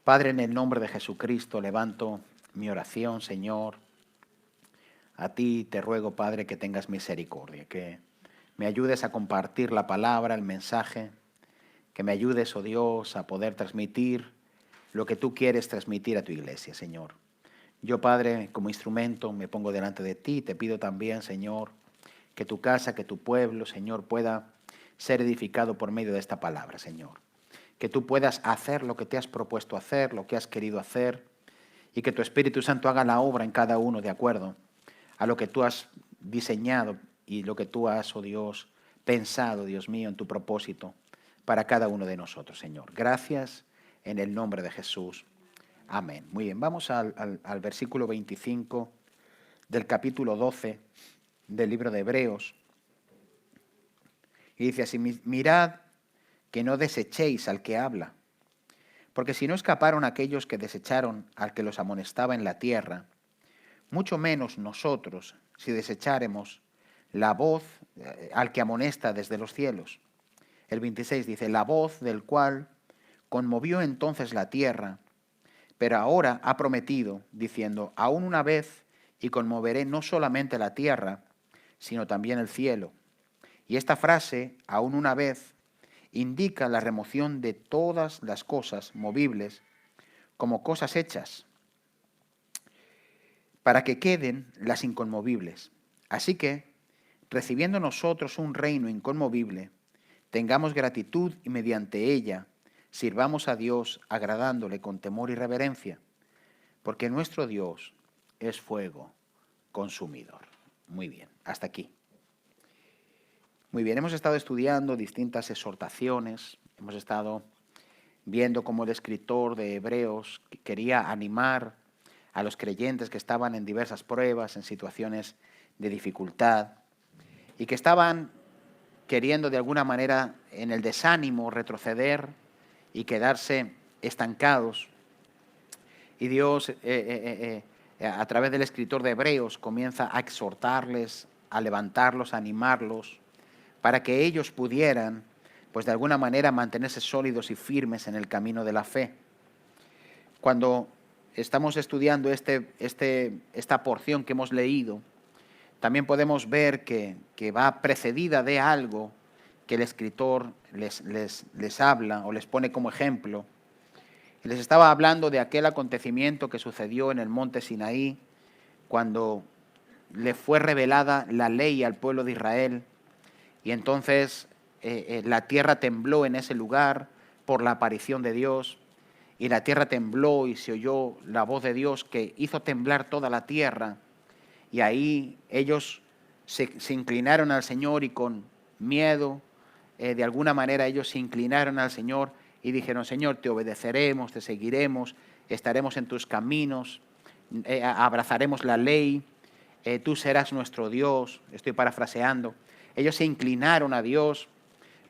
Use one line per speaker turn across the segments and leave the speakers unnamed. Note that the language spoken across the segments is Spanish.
Padre, en el nombre de Jesucristo levanto mi oración, Señor. A ti te ruego, Padre, que tengas misericordia, que me ayudes a compartir la palabra, el mensaje, que me ayudes, oh Dios, a poder transmitir lo que tú quieres transmitir a tu iglesia, Señor. Yo, Padre, como instrumento me pongo delante de ti. Te pido también, Señor, que tu casa, que tu pueblo, Señor, pueda ser edificado por medio de esta palabra, Señor. Que tú puedas hacer lo que te has propuesto hacer, lo que has querido hacer, y que tu Espíritu Santo haga la obra en cada uno de acuerdo a lo que tú has diseñado y lo que tú has, oh Dios, pensado, Dios mío, en tu propósito para cada uno de nosotros, Señor. Gracias en el nombre de Jesús. Amén. Muy bien, vamos al versículo 25 del capítulo 12 del libro de Hebreos. Y dice así: mirad que no desechéis al que habla, porque si no escaparon aquellos que desecharon al que los amonestaba en la tierra, mucho menos nosotros si desecháremos la voz al que amonesta desde los cielos. El 26 dice: la voz del cual conmovió entonces la tierra, pero ahora ha prometido, diciendo: aún una vez, y conmoveré no solamente la tierra, sino también el cielo. Y esta frase, aún una vez, indica la remoción de todas las cosas movibles como cosas hechas, para que queden las inconmovibles. Así que, recibiendo nosotros un reino inconmovible, tengamos gratitud y mediante ella sirvamos a Dios agradándole con temor y reverencia, porque nuestro Dios es fuego consumidor. Muy bien, hasta aquí. Muy bien, hemos estado estudiando distintas exhortaciones, hemos estado viendo cómo el escritor de Hebreos quería animar a los creyentes que estaban en diversas pruebas, en situaciones de dificultad, y que estaban queriendo de alguna manera en el desánimo retroceder y quedarse estancados. Y Dios, a través del escritor de Hebreos, comienza a exhortarles, a levantarlos, a animarlos, para que ellos pudieran, pues de alguna manera, mantenerse sólidos y firmes en el camino de la fe. Cuando estamos estudiando esta porción que hemos leído, también podemos ver que va precedida de algo que el escritor les habla o les pone como ejemplo. Y les estaba hablando de aquel acontecimiento que sucedió en el monte Sinaí, cuando le fue revelada la ley al pueblo de Israel, y entonces la tierra tembló en ese lugar por la aparición de Dios, y la tierra tembló y se oyó la voz de Dios que hizo temblar toda la tierra. Y ahí ellos se inclinaron al Señor y con miedo, de alguna manera ellos se inclinaron al Señor y dijeron: Señor, te obedeceremos, te seguiremos, estaremos en tus caminos, abrazaremos la ley, tú serás nuestro Dios. Estoy parafraseando. Ellos se inclinaron a Dios,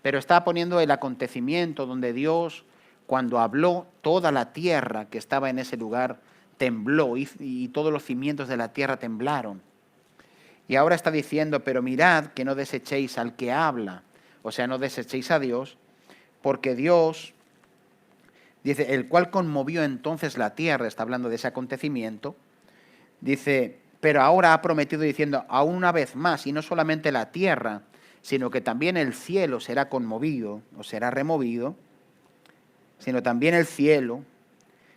pero está poniendo el acontecimiento donde Dios, cuando habló, toda la tierra que estaba en ese lugar tembló y todos los cimientos de la tierra temblaron. Y ahora está diciendo: pero mirad que no desechéis al que habla, o sea, no desechéis a Dios, porque Dios, dice, el cual conmovió entonces la tierra, está hablando de ese acontecimiento, dice, pero ahora ha prometido diciendo: aún una vez más, y no solamente la tierra, sino que también el cielo será conmovido o será removido, sino también el cielo.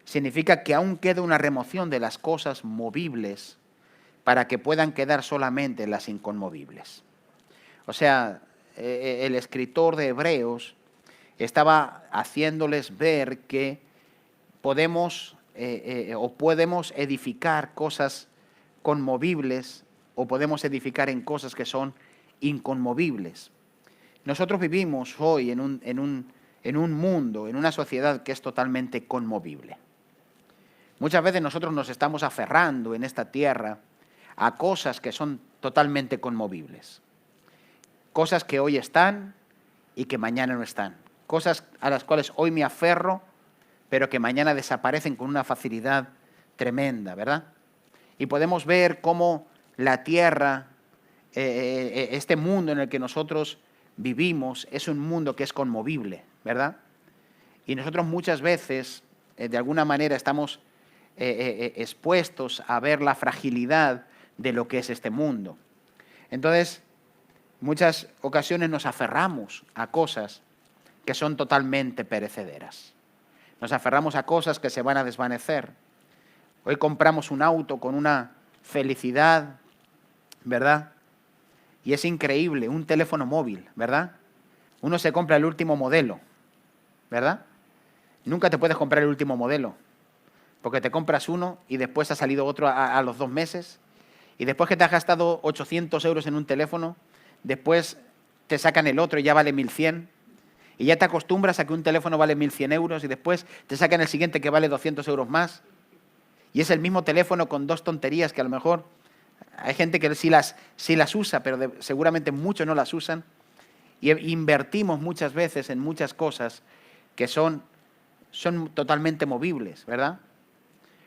Significa que aún queda una remoción de las cosas movibles para que puedan quedar solamente las inconmovibles. O sea, el escritor de Hebreos estaba haciéndoles ver que podemos edificar cosas conmovibles o podemos edificar en cosas que son inconmovibles. Nosotros vivimos hoy en un mundo, en una sociedad que es totalmente conmovible. Muchas veces nosotros nos estamos aferrando en esta tierra a cosas que son totalmente conmovibles. Cosas que hoy están y que mañana no están. Cosas a las cuales hoy me aferro, pero que mañana desaparecen con una facilidad tremenda, ¿verdad? Y podemos ver cómo la tierra, este mundo en el que nosotros vivimos, es un mundo que es conmovible, ¿verdad? Y nosotros muchas veces de alguna manera estamos expuestos a ver la fragilidad de lo que es este mundo. Entonces, muchas ocasiones nos aferramos a cosas que son totalmente perecederas. Nos aferramos a cosas que se van a desvanecer. Hoy compramos un auto con una felicidad, ¿verdad? Y es increíble, un teléfono móvil, ¿verdad? Uno se compra el último modelo, ¿verdad? Nunca te puedes comprar el último modelo, porque te compras uno y después ha salido otro a los 2 meses, y después que te has gastado 800 euros en un teléfono, después te sacan el otro y ya vale 1.100, y ya te acostumbras a que un teléfono vale 1.100 euros, y después te sacan el siguiente que vale 200 euros más, y es el mismo teléfono con 2 tonterías que a lo mejor hay gente que sí las usa, pero seguramente muchos no las usan, y invertimos muchas veces en muchas cosas que son totalmente movibles, ¿verdad?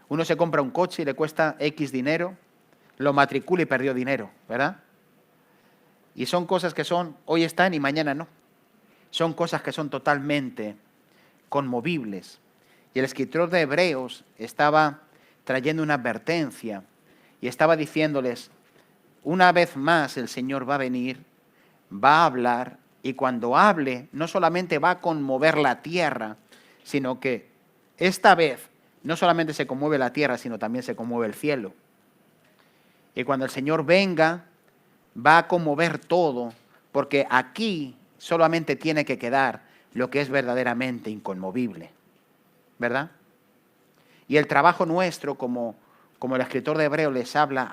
Uno se compra un coche y le cuesta X dinero, lo matricula y perdió dinero, ¿verdad? Y son cosas que hoy están y mañana no. Son cosas que son totalmente conmovibles. Y el escritor de Hebreos estaba trayendo una advertencia y estaba diciéndoles, una vez más el Señor va a venir, va a hablar, y cuando hable no solamente va a conmover la tierra, sino que esta vez no solamente se conmueve la tierra, sino también se conmueve el cielo. Y cuando el Señor venga, va a conmover todo, porque aquí solamente tiene que quedar lo que es verdaderamente inconmovible, ¿verdad? Y el trabajo nuestro, como el escritor de Hebreos les habla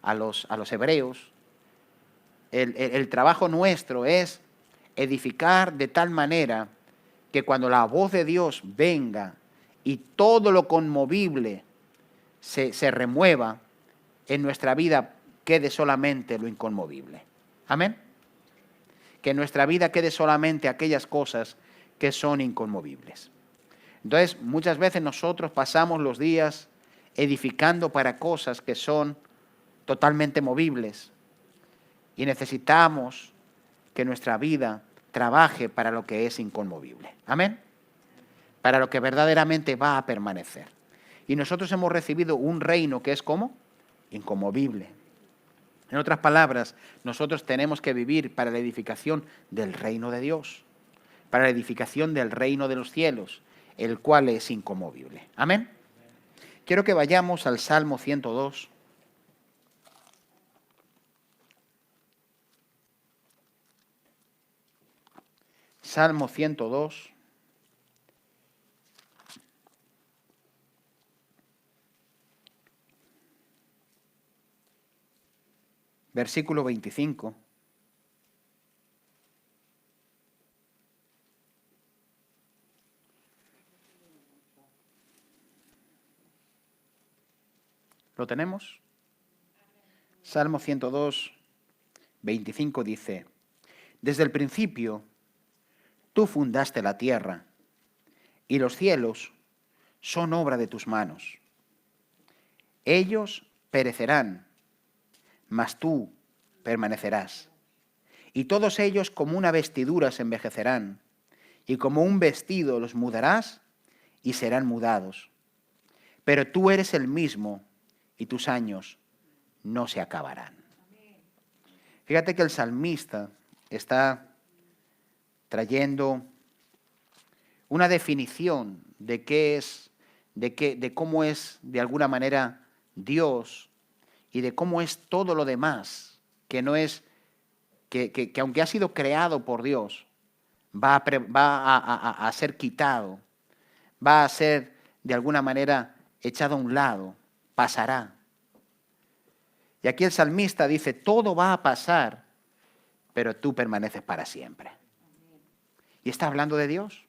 a los hebreos, el trabajo nuestro es edificar de tal manera que cuando la voz de Dios venga y todo lo conmovible se remueva, en nuestra vida quede solamente lo inconmovible. Amén. Que en nuestra vida quede solamente aquellas cosas que son inconmovibles. Entonces, muchas veces nosotros pasamos los días edificando para cosas que son totalmente movibles y necesitamos que nuestra vida trabaje para lo que es inconmovible. Amén. Para lo que verdaderamente va a permanecer. Y nosotros hemos recibido un reino que es ¿cómo? Inconmovible. En otras palabras, nosotros tenemos que vivir para la edificación del reino de Dios, para la edificación del reino de los cielos, el cual es inconmovible. Amén. Quiero que vayamos al Salmo 102. Salmo 102. Versículo 25. ¿Lo tenemos? Salmo 102, 25 dice, desde el principio tú fundaste la tierra y los cielos son obra de tus manos. Ellos perecerán, mas tú permanecerás. Y todos ellos como una vestidura se envejecerán, y como un vestido los mudarás y serán mudados. Pero tú eres el mismo y tus años no se acabarán. Fíjate que el salmista está trayendo una definición de qué es, de cómo es de alguna manera Dios y de cómo es todo lo demás, que no es, que aunque ha sido creado por Dios, va a ser quitado, va a ser de alguna manera echado a un lado, pasará. Y aquí el salmista dice, todo va a pasar, pero tú permaneces para siempre. Y está hablando de Dios.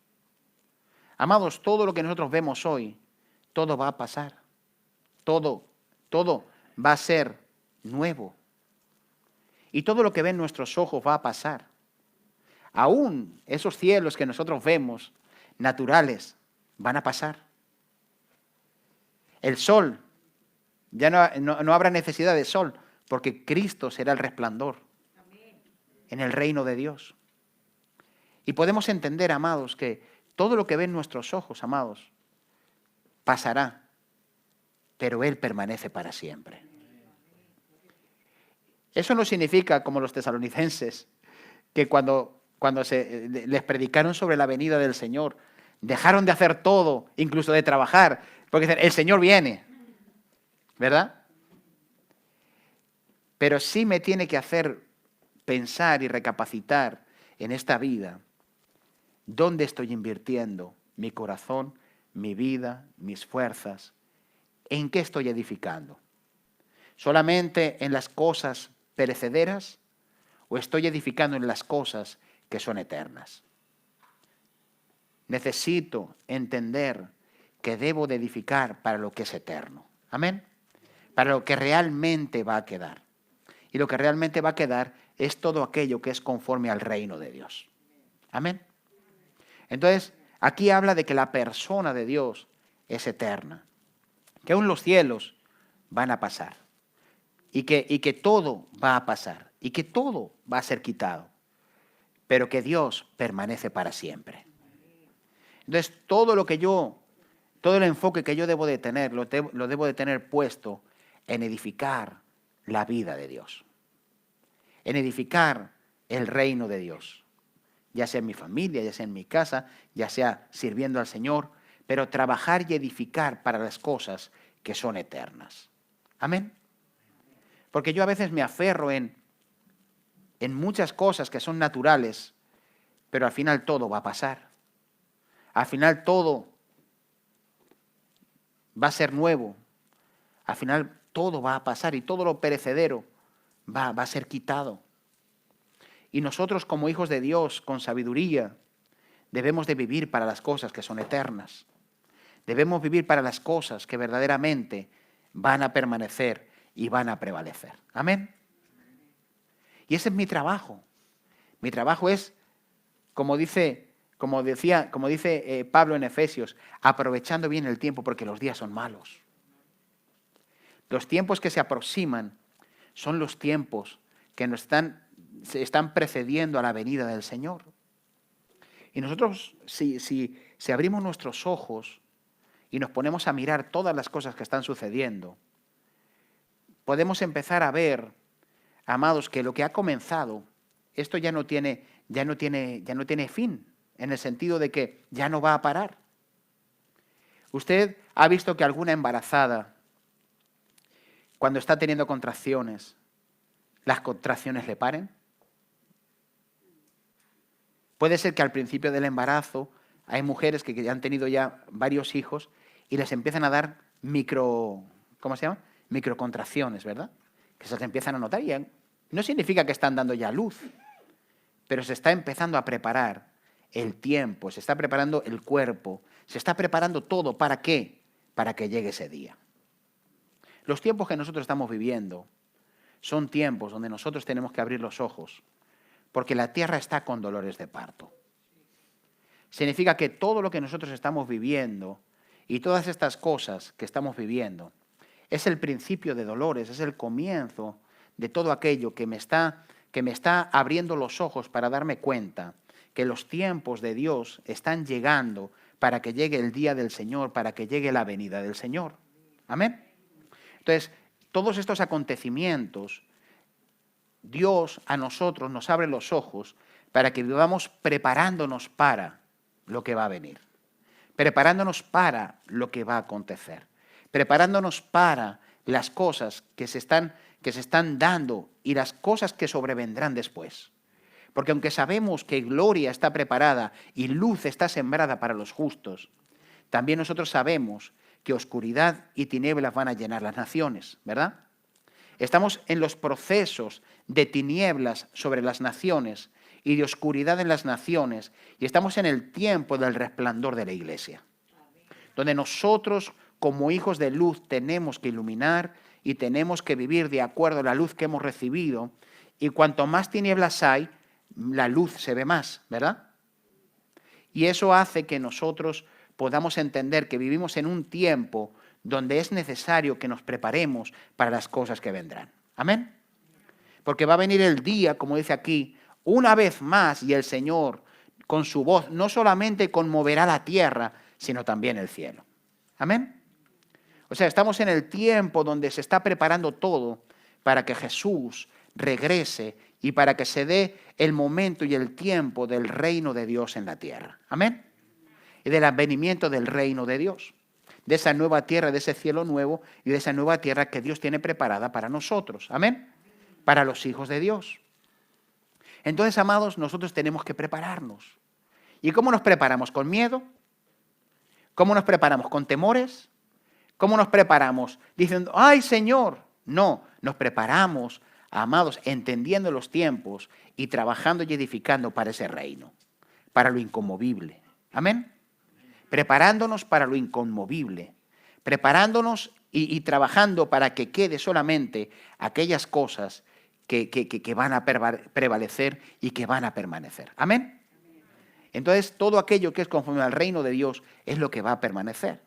Amados, todo lo que nosotros vemos hoy, todo va a pasar. Todo va a ser nuevo. Y todo lo que ven nuestros ojos va a pasar. Aún esos cielos que nosotros vemos, naturales, van a pasar. El sol, ya no habrá necesidad de sol, porque Cristo será el resplandor en el reino de Dios. Y podemos entender, amados, que todo lo que ven nuestros ojos, amados, pasará, pero Él permanece para siempre. Eso no significa, como los tesalonicenses, que cuando les predicaron sobre la venida del Señor, dejaron de hacer todo, incluso de trabajar, porque el Señor viene, ¿verdad? Pero sí me tiene que hacer pensar y recapacitar en esta vida, ¿dónde estoy invirtiendo mi corazón, mi vida, mis fuerzas? ¿En qué estoy edificando? ¿Solamente en las cosas perecederas o estoy edificando en las cosas que son eternas? Necesito entender que debo de edificar para lo que es eterno. Amén. Para lo que realmente va a quedar. Y lo que realmente va a quedar es todo aquello que es conforme al reino de Dios. Amén. Entonces, aquí habla de que la persona de Dios es eterna. Que aún los cielos van a pasar. Y que todo va a pasar. Y que todo va a ser quitado. Pero que Dios permanece para siempre. Entonces, todo el enfoque que yo debo de tener, lo debo de tener puesto en edificar la vida de Dios. En edificar el reino de Dios. Ya sea en mi familia, ya sea en mi casa, ya sea sirviendo al Señor, pero trabajar y edificar para las cosas que son eternas. Amén. Porque yo a veces me aferro en muchas cosas que son naturales, pero al final todo va a pasar. Al final todo va a ser nuevo. Al final todo va a pasar y todo lo perecedero va a ser quitado. Y nosotros como hijos de Dios, con sabiduría, debemos de vivir para las cosas que son eternas. Debemos vivir para las cosas que verdaderamente van a permanecer y van a prevalecer. Amén. Y ese es mi trabajo. Mi trabajo es, como dice Pablo en Efesios, aprovechando bien el tiempo porque los días son malos. Los tiempos que se aproximan son los tiempos que se están precediendo a la venida del Señor. Y nosotros, si abrimos nuestros ojos y nos ponemos a mirar todas las cosas que están sucediendo, podemos empezar a ver, amados, que lo que ha comenzado, esto ya no tiene fin, en el sentido de que ya no va a parar. ¿Usted ha visto que alguna embarazada, cuando está teniendo contracciones, las contracciones le paren? Puede ser que al principio del embarazo hay mujeres que ya han tenido ya varios hijos y les empiezan a dar microcontracciones, ¿verdad? Que se les empiezan a notar y no significa que están dando ya luz, pero se está empezando a preparar el tiempo, se está preparando el cuerpo, se está preparando todo. ¿Para qué? Para que llegue ese día. Los tiempos que nosotros estamos viviendo son tiempos donde nosotros tenemos que abrir los ojos, porque la tierra está con dolores de parto. Significa que todo lo que nosotros estamos viviendo y todas estas cosas que estamos viviendo es el principio de dolores, es el comienzo de todo aquello que me está abriendo los ojos para darme cuenta que los tiempos de Dios están llegando para que llegue el día del Señor, para que llegue la venida del Señor. Amén. Entonces, todos estos acontecimientos, Dios a nosotros nos abre los ojos para que vivamos preparándonos para lo que va a venir, preparándonos para lo que va a acontecer, preparándonos para las cosas que se están dando y las cosas que sobrevendrán después. Porque aunque sabemos que gloria está preparada y luz está sembrada para los justos, también nosotros sabemos que oscuridad y tinieblas van a llenar las naciones, ¿verdad? Estamos en los procesos de tinieblas sobre las naciones y de oscuridad en las naciones, y estamos en el tiempo del resplandor de la iglesia, donde nosotros como hijos de luz tenemos que iluminar y tenemos que vivir de acuerdo a la luz que hemos recibido, y cuanto más tinieblas hay, la luz se ve más, ¿verdad? Y eso hace que nosotros podamos entender que vivimos en un tiempo donde es necesario que nos preparemos para las cosas que vendrán. ¿Amén? Porque va a venir el día, como dice aquí, una vez más, y el Señor con su voz no solamente conmoverá la tierra, sino también el cielo. Amén. O sea, estamos en el tiempo donde se está preparando todo para que Jesús regrese y para que se dé el momento y el tiempo del reino de Dios en la tierra. Amén. Y del advenimiento del reino de Dios, de esa nueva tierra, de ese cielo nuevo y de esa nueva tierra que Dios tiene preparada para nosotros. Amén. Para los hijos de Dios. Entonces, amados, nosotros tenemos que prepararnos. ¿Y cómo nos preparamos? ¿Con miedo? ¿Cómo nos preparamos? ¿Con temores? ¿Cómo nos preparamos? Diciendo, ¡ay, Señor! No, nos preparamos, amados, entendiendo los tiempos y trabajando y edificando para ese reino, para lo inconmovible. Amén. Preparándonos para lo inconmovible, preparándonos y trabajando para que quede solamente aquellas cosas que van a prevalecer y que van a permanecer. Amén. Entonces, todo aquello que es conforme al reino de Dios es lo que va a permanecer.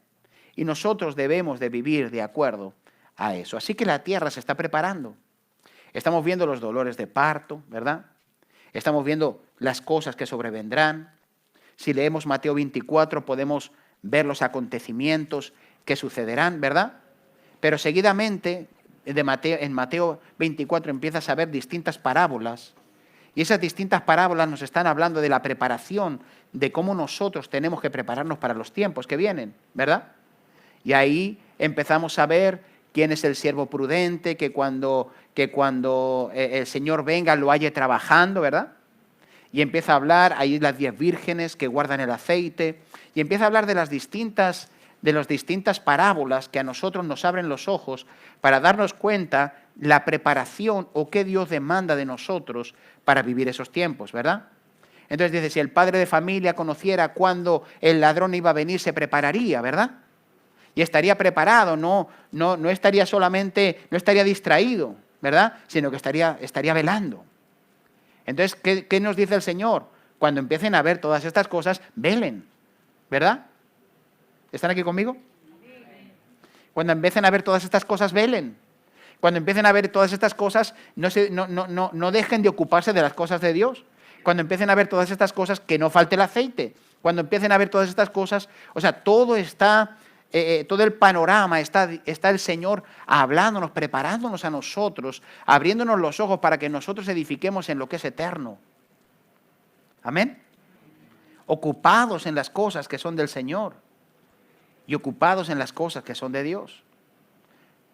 Y nosotros debemos de vivir de acuerdo a eso. Así que la tierra se está preparando. Estamos viendo los dolores de parto, ¿verdad? Estamos viendo las cosas que sobrevendrán. Si leemos Mateo 24 podemos ver los acontecimientos que sucederán, ¿verdad? Pero seguidamente en Mateo 24 empiezas a ver distintas parábolas. Y esas distintas parábolas nos están hablando de la preparación, de cómo nosotros tenemos que prepararnos para los tiempos que vienen, ¿verdad? Y ahí empezamos a ver quién es el siervo prudente, que cuando el Señor venga lo halle trabajando, ¿verdad? Y empieza a hablar, ahí las 10 vírgenes que guardan el aceite, y empieza a hablar de las distintas parábolas que a nosotros nos abren los ojos para darnos cuenta la preparación o qué Dios demanda de nosotros para vivir esos tiempos, ¿verdad? Entonces dice, si el padre de familia conociera cuándo el ladrón iba a venir, se prepararía, ¿verdad? Y estaría preparado, no estaría solamente, no estaría distraído, ¿verdad? Sino que estaría velando. Entonces, ¿qué nos dice el Señor? Cuando empiecen a ver todas estas cosas, velen, ¿verdad? ¿Están aquí conmigo? Cuando empiecen a ver todas estas cosas, velen. Cuando empiecen a ver todas estas cosas, no dejen de ocuparse de las cosas de Dios. Cuando empiecen a ver todas estas cosas, que no falte el aceite. Cuando empiecen a ver todas estas cosas, o sea, todo está, todo el panorama, está el Señor hablándonos, preparándonos a nosotros, abriéndonos los ojos para que nosotros edifiquemos en lo que es eterno. Amén. Ocupados en las cosas que son del Señor y ocupados en las cosas que son de Dios.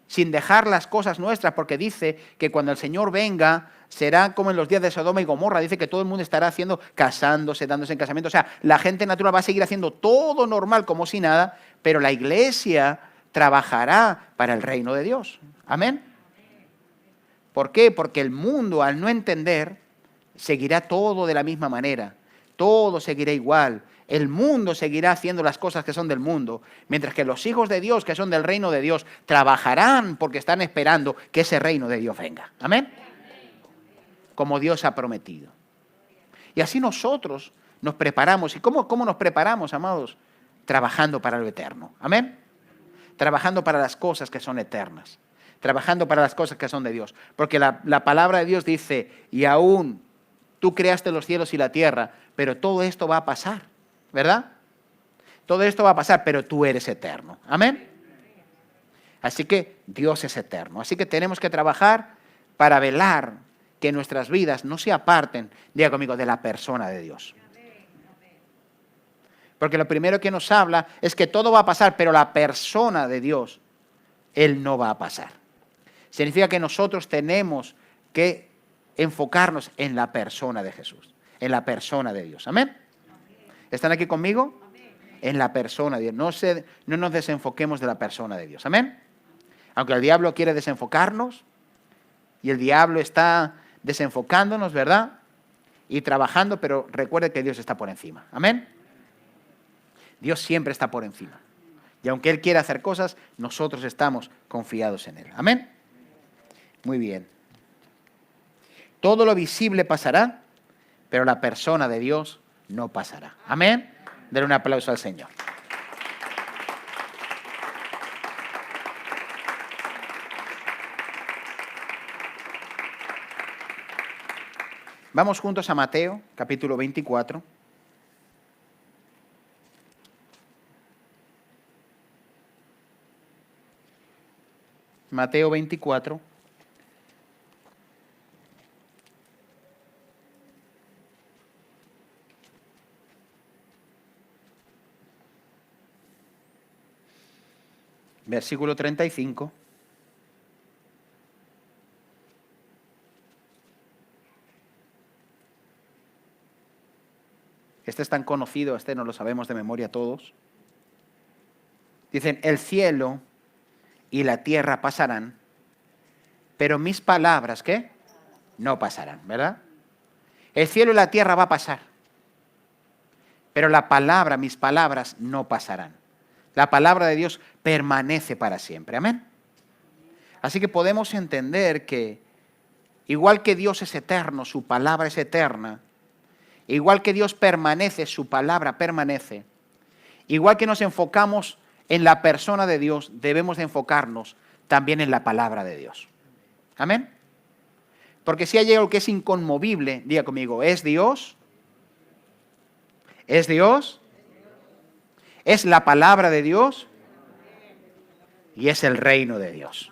Sin dejar las cosas nuestras, porque dice que cuando el Señor venga, será como en los días de Sodoma y Gomorra. Dice que todo el mundo estará casándose, dándose en casamiento. O sea, la gente natural va a seguir haciendo todo normal como si nada, pero la iglesia trabajará para el reino de Dios. Amén. ¿Por qué? Porque el mundo, al no entender, seguirá todo de la misma manera. Todo seguirá igual. El mundo seguirá haciendo las cosas que son del mundo, mientras que los hijos de Dios, que son del reino de Dios, trabajarán porque están esperando que ese reino de Dios venga. Amén. Como Dios ha prometido. Y así nosotros nos preparamos. ¿Y cómo nos preparamos, amados? Trabajando para lo eterno. Amén. Trabajando para las cosas que son eternas. Trabajando para las cosas que son de Dios. Porque la palabra de Dios dice, y aún tú creaste los cielos y la tierra, pero todo esto va a pasar. ¿Verdad? Todo esto va a pasar, pero tú eres eterno. Amén. Así que Dios es eterno. Así que tenemos que trabajar para velar que nuestras vidas no se aparten, diga conmigo, de la persona de Dios. Porque lo primero que nos habla es que todo va a pasar, pero la persona de Dios, Él no va a pasar. Significa que nosotros tenemos que enfocarnos en la persona de Jesús, en la persona de Dios. Amén. ¿Están aquí conmigo? En la persona de Dios. No nos desenfoquemos de la persona de Dios. Amén. Aunque el diablo quiere desenfocarnos y el diablo está desenfocándonos, ¿verdad? Y trabajando, pero recuerde que Dios está por encima. Amén. Dios siempre está por encima. Y aunque Él quiera hacer cosas, nosotros estamos confiados en Él. Amén. Muy bien. Todo lo visible pasará, pero la persona de Dios no pasará. Amén. Denle un aplauso al Señor. Vamos juntos a Mateo, capítulo 24. Mateo 24. Versículo 35. Este es tan conocido, este no lo sabemos de memoria todos. Dicen, el cielo y la tierra pasarán, pero mis palabras, ¿qué? No pasarán, ¿verdad? El cielo y la tierra va a pasar, pero la palabra, mis palabras, no pasarán. La palabra de Dios permanece para siempre, amén. Así que podemos entender que, igual que Dios es eterno, su palabra es eterna, igual que Dios permanece, su palabra permanece, igual que nos enfocamos en la persona de Dios, debemos de enfocarnos también en la palabra de Dios. Amén. Porque si hay algo que es inconmovible, diga conmigo, ¿es Dios? ¿Es Dios? ¿Es la palabra de Dios? Y es el reino de Dios.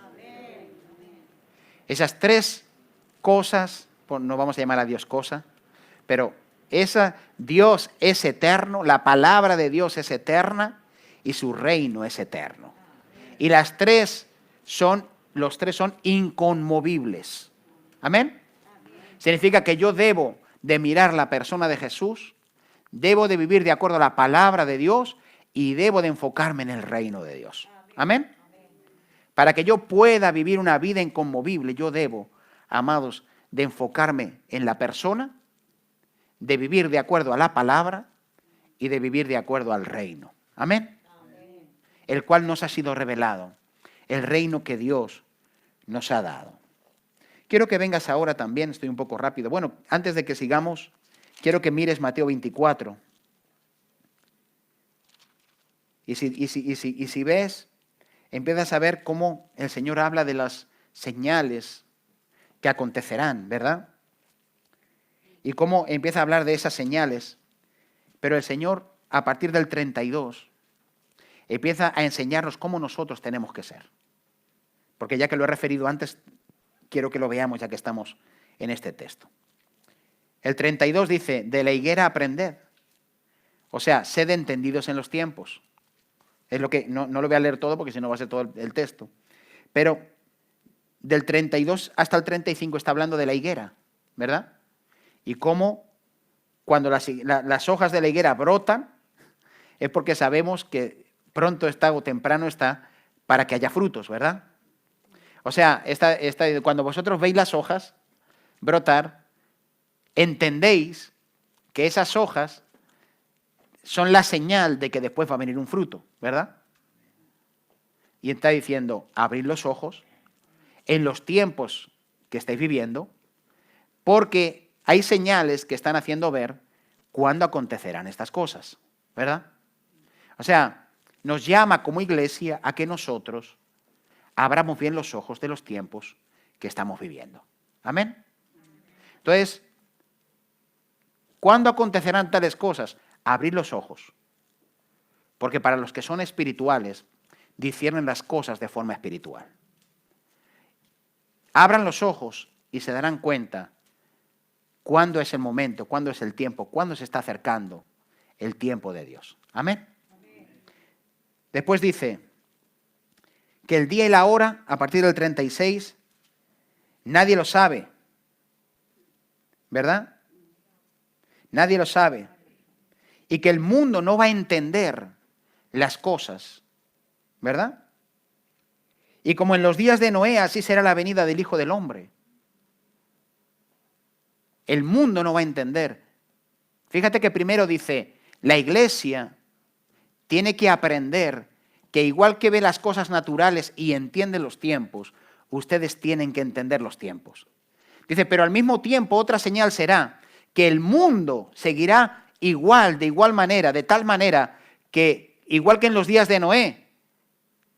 Esas tres cosas, no vamos a llamar a Dios cosa, pero Dios es eterno, la palabra de Dios es eterna y su reino es eterno. Y los tres son inconmovibles. ¿Amén? Significa que yo debo de mirar la persona de Jesús, debo de vivir de acuerdo a la palabra de Dios y debo de enfocarme en el reino de Dios. ¿Amén? Para que yo pueda vivir una vida inconmovible, yo debo, amados, de enfocarme en la persona, de vivir de acuerdo a la palabra y de vivir de acuerdo al reino. ¿Amén? Amén. El cual nos ha sido revelado, el reino que Dios nos ha dado. Quiero que vengas ahora también, estoy un poco rápido. Bueno, antes de que sigamos, quiero que mires Mateo 24. Y si ves, empiezas a ver cómo el Señor habla de las señales que acontecerán, ¿verdad? Y cómo empieza a hablar de esas señales. Pero el Señor, a partir del 32, empieza a enseñarnos cómo nosotros tenemos que ser. Porque ya que lo he referido antes, quiero que lo veamos ya que estamos en este texto. El 32 dice, de la higuera aprended. O sea, sed entendidos en los tiempos. Es lo que, no lo voy a leer todo porque si no va a ser todo el texto. Pero del 32 hasta el 35 está hablando de la higuera, ¿verdad? Y cómo cuando las hojas de la higuera brotan, es porque sabemos que pronto está o temprano está para que haya frutos, ¿verdad? O sea, cuando vosotros veis las hojas brotar, entendéis que esas hojas son la señal de que después va a venir un fruto, ¿verdad? Y está diciendo, abrid los ojos en los tiempos que estáis viviendo, porque hay señales que están haciendo ver cuándo acontecerán estas cosas, ¿verdad? O sea, nos llama como iglesia a que nosotros abramos bien los ojos de los tiempos que estamos viviendo. ¿Amén? Entonces, ¿cuándo acontecerán tales cosas? Abrir los ojos. Porque para los que son espirituales, disciernen las cosas de forma espiritual. Abran los ojos y se darán cuenta cuándo es el momento, cuándo es el tiempo, cuándo se está acercando el tiempo de Dios. Amén. Después dice que el día y la hora, a partir del 36, nadie lo sabe. ¿Verdad? Nadie lo sabe. Y que el mundo no va a entender las cosas. ¿Verdad? Y como en los días de Noé, así será la venida del Hijo del Hombre. El mundo no va a entender. Fíjate que primero dice, la iglesia tiene que aprender que igual que ve las cosas naturales y entiende los tiempos, ustedes tienen que entender los tiempos. Dice, pero al mismo tiempo otra señal será que el mundo seguirá igual, de igual manera, de tal manera que, igual que en los días de Noé,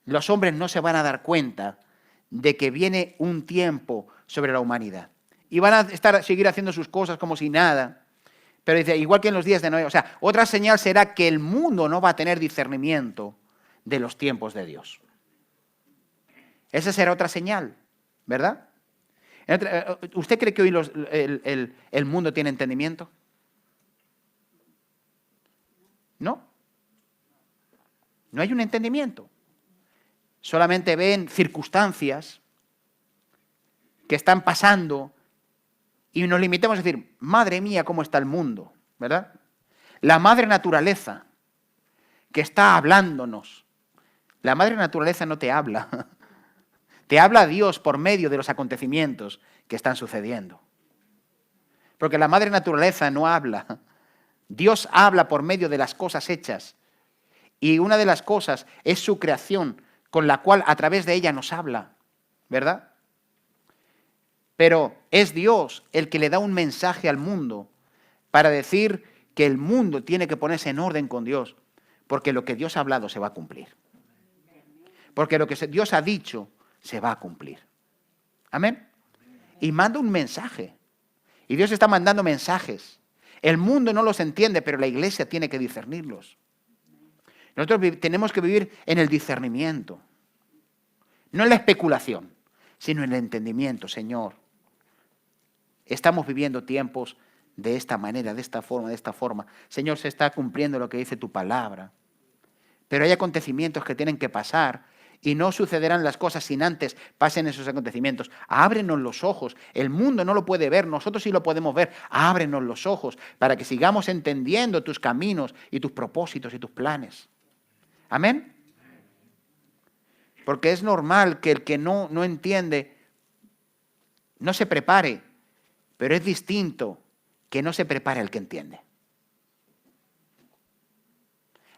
los hombres no se van a dar cuenta de que viene un tiempo sobre la humanidad. Y van a seguir haciendo sus cosas como si nada. Pero dice, igual que en los días de Noé. O sea, otra señal será que el mundo no va a tener discernimiento de los tiempos de Dios. Esa será otra señal, ¿verdad? ¿Usted cree que hoy el mundo tiene entendimiento? No. No hay un entendimiento. Solamente ven circunstancias que están pasando y nos limitamos a decir, madre mía, cómo está el mundo, ¿verdad? La madre naturaleza que está hablándonos. La madre naturaleza no te habla. Te habla Dios por medio de los acontecimientos que están sucediendo. Porque la madre naturaleza no habla. Dios habla por medio de las cosas hechas. Y una de las cosas es su creación, con la cual a través de ella nos habla, ¿verdad? Pero es Dios el que le da un mensaje al mundo para decir que el mundo tiene que ponerse en orden con Dios, porque lo que Dios ha hablado se va a cumplir. Porque lo que Dios ha dicho se va a cumplir. Amén. Y manda un mensaje. Y Dios está mandando mensajes. El mundo no los entiende, pero la iglesia tiene que discernirlos. Nosotros tenemos que vivir en el discernimiento. No en la especulación, sino en el entendimiento, Señor. Estamos viviendo tiempos de esta manera, de esta forma. Señor, se está cumpliendo lo que dice tu palabra. Pero hay acontecimientos que tienen que pasar y no sucederán las cosas sin antes pasen esos acontecimientos. Ábrenos los ojos. El mundo no lo puede ver, nosotros sí lo podemos ver. Ábrenos los ojos para que sigamos entendiendo tus caminos y tus propósitos y tus planes. Amén. Porque es normal que el que no entiende no se prepare, pero es distinto que no se prepare el que entiende.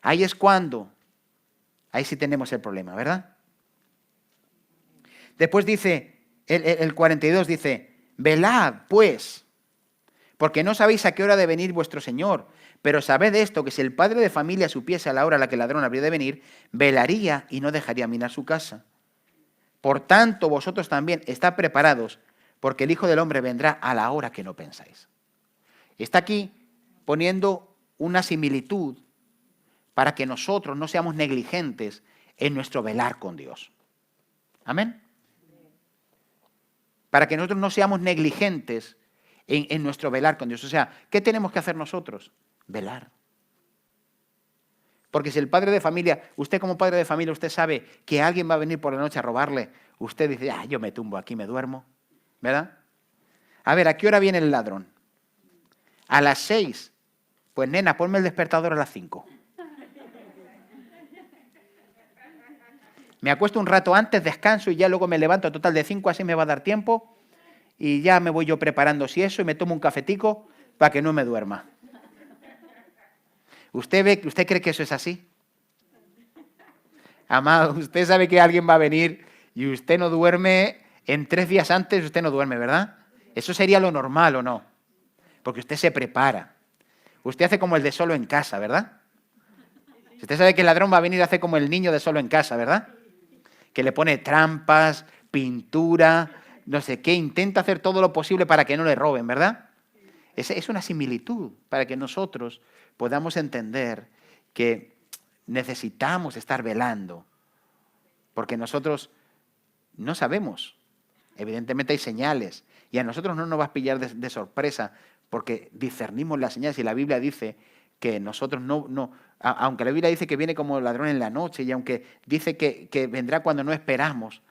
Ahí es cuando, ahí sí tenemos el problema, ¿verdad? Después dice, el 42 dice, velad pues, porque no sabéis a qué hora ha de venir vuestro Señor. Pero sabed esto, que si el padre de familia supiese a la hora a la que el ladrón habría de venir, velaría y no dejaría minar su casa. Por tanto, vosotros también estad preparados, porque el Hijo del Hombre vendrá a la hora que no pensáis. Está aquí poniendo una similitud para que nosotros no seamos negligentes en nuestro velar con Dios. Amén. Para que nosotros no seamos negligentes en nuestro velar con Dios. O sea, ¿qué tenemos que hacer nosotros? Velar. Porque si el padre de familia, usted como padre de familia, usted sabe que alguien va a venir por la noche a robarle, usted dice, yo me tumbo aquí, me duermo, ¿verdad? A ver, ¿a qué hora viene el ladrón? A las 6. Pues nena, ponme el despertador a las 5. Me acuesto un rato antes, descanso y ya luego me levanto, total de 5, así me va a dar tiempo y ya me voy yo preparando si eso y me tomo un cafetico para que no me duerma. ¿Usted cree que eso es así? Amado, usted sabe que alguien va a venir y usted no duerme, en 3 días antes usted no duerme, ¿verdad? Eso sería lo normal, ¿o no? Porque usted se prepara. Usted hace como el de Solo en Casa, ¿verdad? Si usted sabe que el ladrón va a venir, hace como el niño de Solo en Casa, ¿verdad? Que le pone trampas, pintura, no sé qué, intenta hacer todo lo posible para que no le roben, ¿verdad? Es una similitud para que nosotros podamos entender que necesitamos estar velando, porque nosotros no sabemos. Evidentemente hay señales, y a nosotros no nos va a pillar de sorpresa, porque discernimos las señales, y la Biblia dice que nosotros aunque la Biblia dice que viene como ladrón en la noche, y aunque dice que vendrá cuando no esperamos,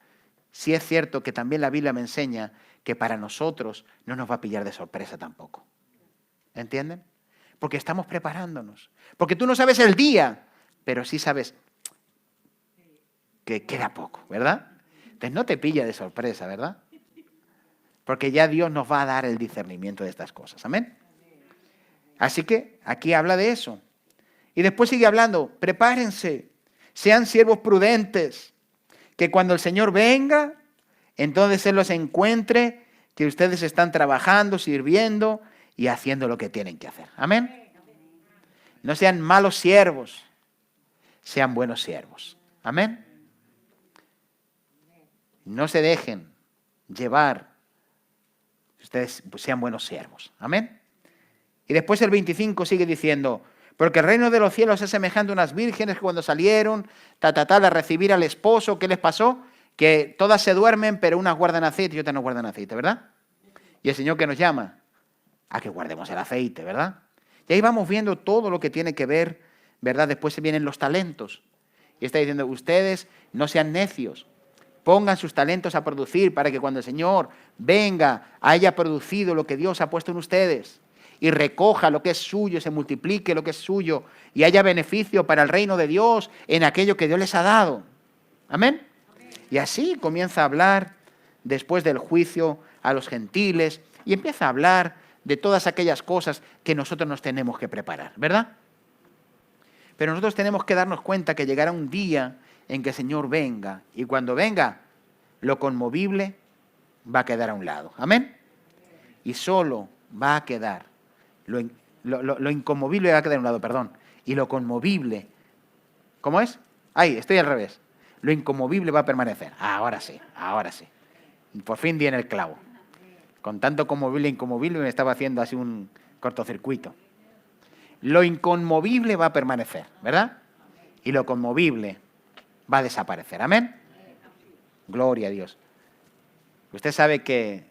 sí es cierto que también la Biblia me enseña que para nosotros no nos va a pillar de sorpresa tampoco. ¿Entienden? Porque estamos preparándonos. Porque tú no sabes el día, pero sí sabes que queda poco, ¿verdad? Entonces no te pilla de sorpresa, ¿verdad? Porque ya Dios nos va a dar el discernimiento de estas cosas. ¿Amén? Así que aquí habla de eso. Y después sigue hablando, prepárense, sean siervos prudentes, que cuando el Señor venga, entonces Él los encuentre, que ustedes están trabajando, sirviendo y haciendo lo que tienen que hacer. Amén. No sean malos siervos, sean buenos siervos. Amén. No se dejen llevar, ustedes sean buenos siervos. Amén. Y después el 25 sigue diciendo, porque el reino de los cielos es semejante a unas vírgenes que cuando salieron, a recibir al esposo, ¿qué les pasó? que todas se duermen, pero unas guardan aceite y otras no guardan aceite, ¿verdad? Y el Señor que nos llama a que guardemos el aceite, ¿verdad? Y ahí vamos viendo todo lo que tiene que ver, ¿verdad? Después se vienen los talentos. Y está diciendo, ustedes no sean necios, pongan sus talentos a producir para que cuando el Señor venga, haya producido lo que Dios ha puesto en ustedes y recoja lo que es suyo, se multiplique lo que es suyo y haya beneficio para el reino de Dios en aquello que Dios les ha dado. Amén. Y así comienza a hablar después del juicio a los gentiles y empieza a hablar de todas aquellas cosas que nosotros nos tenemos que preparar, ¿verdad? Pero nosotros tenemos que darnos cuenta que llegará un día en que el Señor venga y cuando venga, lo conmovible va a quedar a un lado. Amén. Y solo va a quedar, lo inconmovible va a quedar a un lado, perdón. Y lo conmovible, ¿cómo es? Ahí, estoy al revés. Lo inconmovible va a permanecer. Ahora sí, ahora sí. Por fin di en el clavo. Con tanto conmovible e inconmovible me estaba haciendo así un cortocircuito. Lo inconmovible va a permanecer, ¿verdad? Y lo conmovible va a desaparecer. ¿Amén? Gloria a Dios. Usted sabe que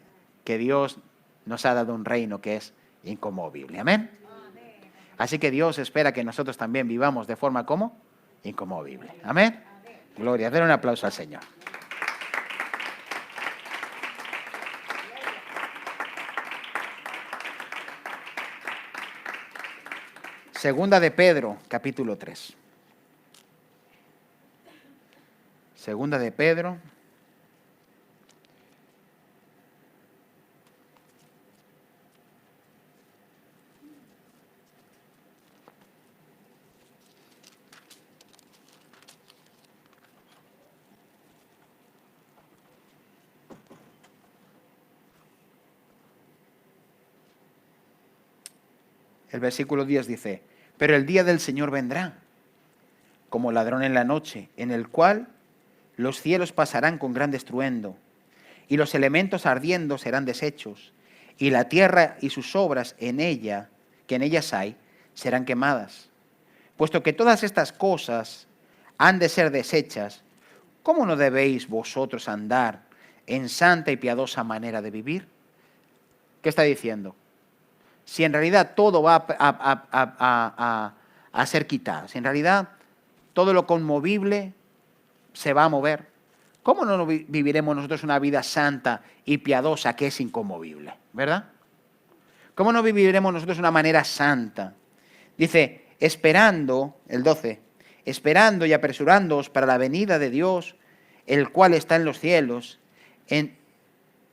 Dios nos ha dado un reino que es inconmovible. ¿Amén? Así que Dios espera que nosotros también vivamos de forma como inconmovible. ¿Amén? Gloria. Den un aplauso al Señor. Segunda de Pedro, capítulo 3. Segunda de Pedro. El versículo 10 dice, pero el día del Señor vendrá, como ladrón en la noche, en el cual los cielos pasarán con gran estruendo, y los elementos ardiendo serán deshechos, y la tierra y sus obras en ella, que en ellas hay, serán quemadas. Puesto que todas estas cosas han de ser deshechas, ¿cómo no debéis vosotros andar en santa y piadosa manera de vivir? ¿Qué está diciendo? Si en realidad todo va a ser quitado, si en realidad todo lo conmovible se va a mover, ¿cómo no viviremos nosotros una vida santa y piadosa que es inconmovible? ¿Verdad? ¿Cómo no viviremos nosotros una manera santa? Dice, esperando, el 12, esperando y apresurándoos para la venida de Dios, el cual está en los cielos,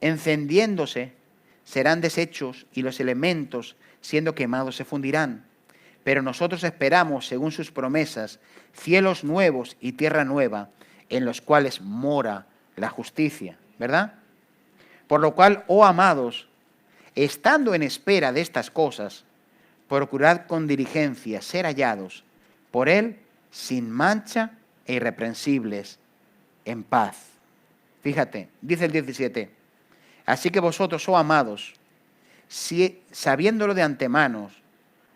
encendiéndose, serán deshechos y los elementos, siendo quemados, se fundirán. Pero nosotros esperamos, según sus promesas, cielos nuevos y tierra nueva, en los cuales mora la justicia, ¿verdad? Por lo cual, oh amados, estando en espera de estas cosas, procurad con diligencia ser hallados por Él sin mancha e irreprensibles, en paz. Fíjate, dice el 17, así que vosotros, oh amados, si, sabiéndolo de antemano,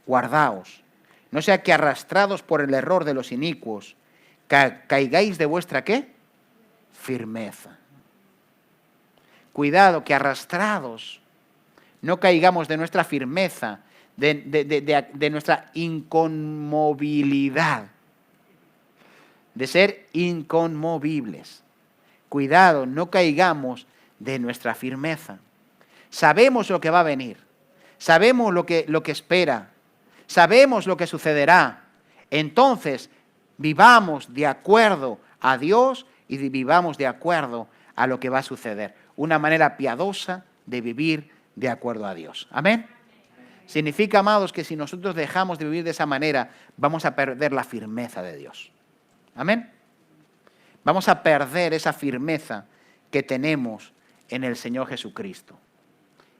guardaos, no sea que arrastrados por el error de los inicuos, caigáis de vuestra ¿qué? Firmeza. Cuidado, que arrastrados no caigamos de nuestra firmeza, de nuestra inconmovilidad, de ser inconmovibles. Cuidado, no caigamos de nuestra firmeza. Sabemos lo que va a venir, sabemos lo que espera, sabemos lo que sucederá. Entonces, vivamos de acuerdo a Dios y vivamos de acuerdo a lo que va a suceder. Una manera piadosa de vivir de acuerdo a Dios. ¿Amén? Significa, amados, que si nosotros dejamos de vivir de esa manera, vamos a perder la firmeza de Dios. ¿Amén? Vamos a perder esa firmeza que tenemos en el Señor Jesucristo.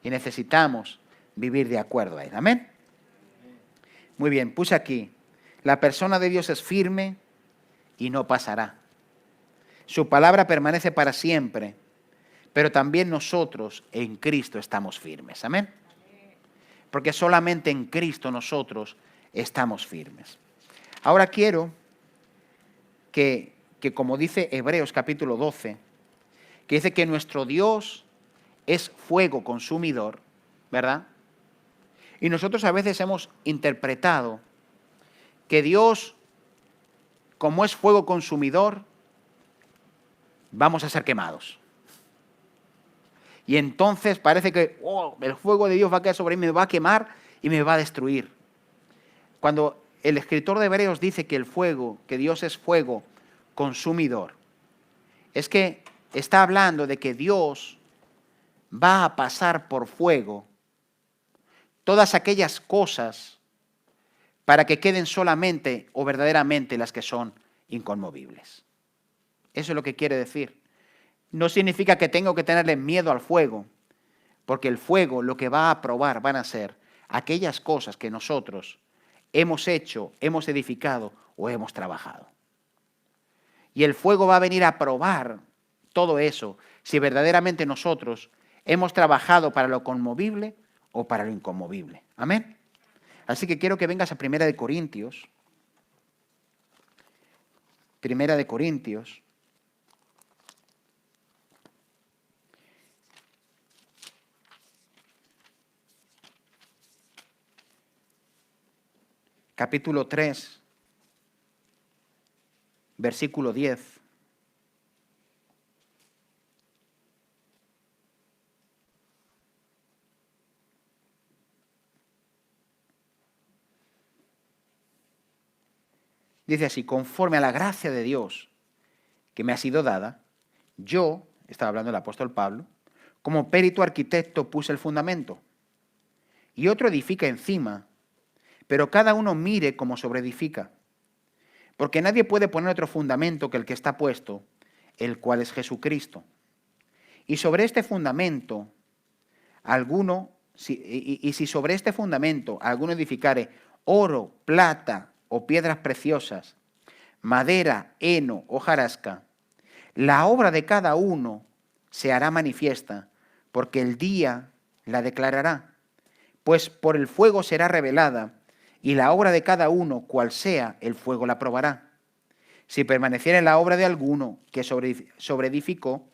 Y necesitamos vivir de acuerdo a Él. ¿Amén? Muy bien, puse aquí, la persona de Dios es firme y no pasará. Su palabra permanece para siempre, pero también nosotros en Cristo estamos firmes. ¿Amén? Porque solamente en Cristo nosotros estamos firmes. Ahora quiero que como dice Hebreos capítulo 12, que dice que nuestro Dios es fuego consumidor, ¿verdad? Y nosotros a veces hemos interpretado que Dios, como es fuego consumidor, vamos a ser quemados. Y entonces parece que el fuego de Dios va a caer sobre mí, me va a quemar y me va a destruir. Cuando el escritor de Hebreos dice que el fuego, que Dios es fuego consumidor, es que está hablando de que Dios va a pasar por fuego todas aquellas cosas para que queden solamente o verdaderamente las que son inconmovibles. Eso es lo que quiere decir. No significa que tengo que tenerle miedo al fuego, porque el fuego lo que va a probar van a ser aquellas cosas que nosotros hemos hecho, hemos edificado o hemos trabajado. Y el fuego va a venir a probar todo eso, si verdaderamente nosotros hemos trabajado para lo conmovible o para lo inconmovible. Amén. Así que quiero que vengas a Primera de Corintios. Primera de Corintios. Capítulo 3, versículo 10. Dice así: conforme a la gracia de Dios que me ha sido dada, yo, estaba hablando el apóstol Pablo, como perito arquitecto puse el fundamento, y otro edifica encima, pero cada uno mire cómo sobreedifica. Porque nadie puede poner otro fundamento que el que está puesto, el cual es Jesucristo. Y sobre este fundamento, si sobre este fundamento alguno edificare oro, plata o piedras preciosas, madera, heno, hojarasca, la obra de cada uno se hará manifiesta, porque el día la declarará. Pues por el fuego será revelada, y la obra de cada uno, cual sea, el fuego la probará. Si permaneciera en la obra de alguno que sobreedificó,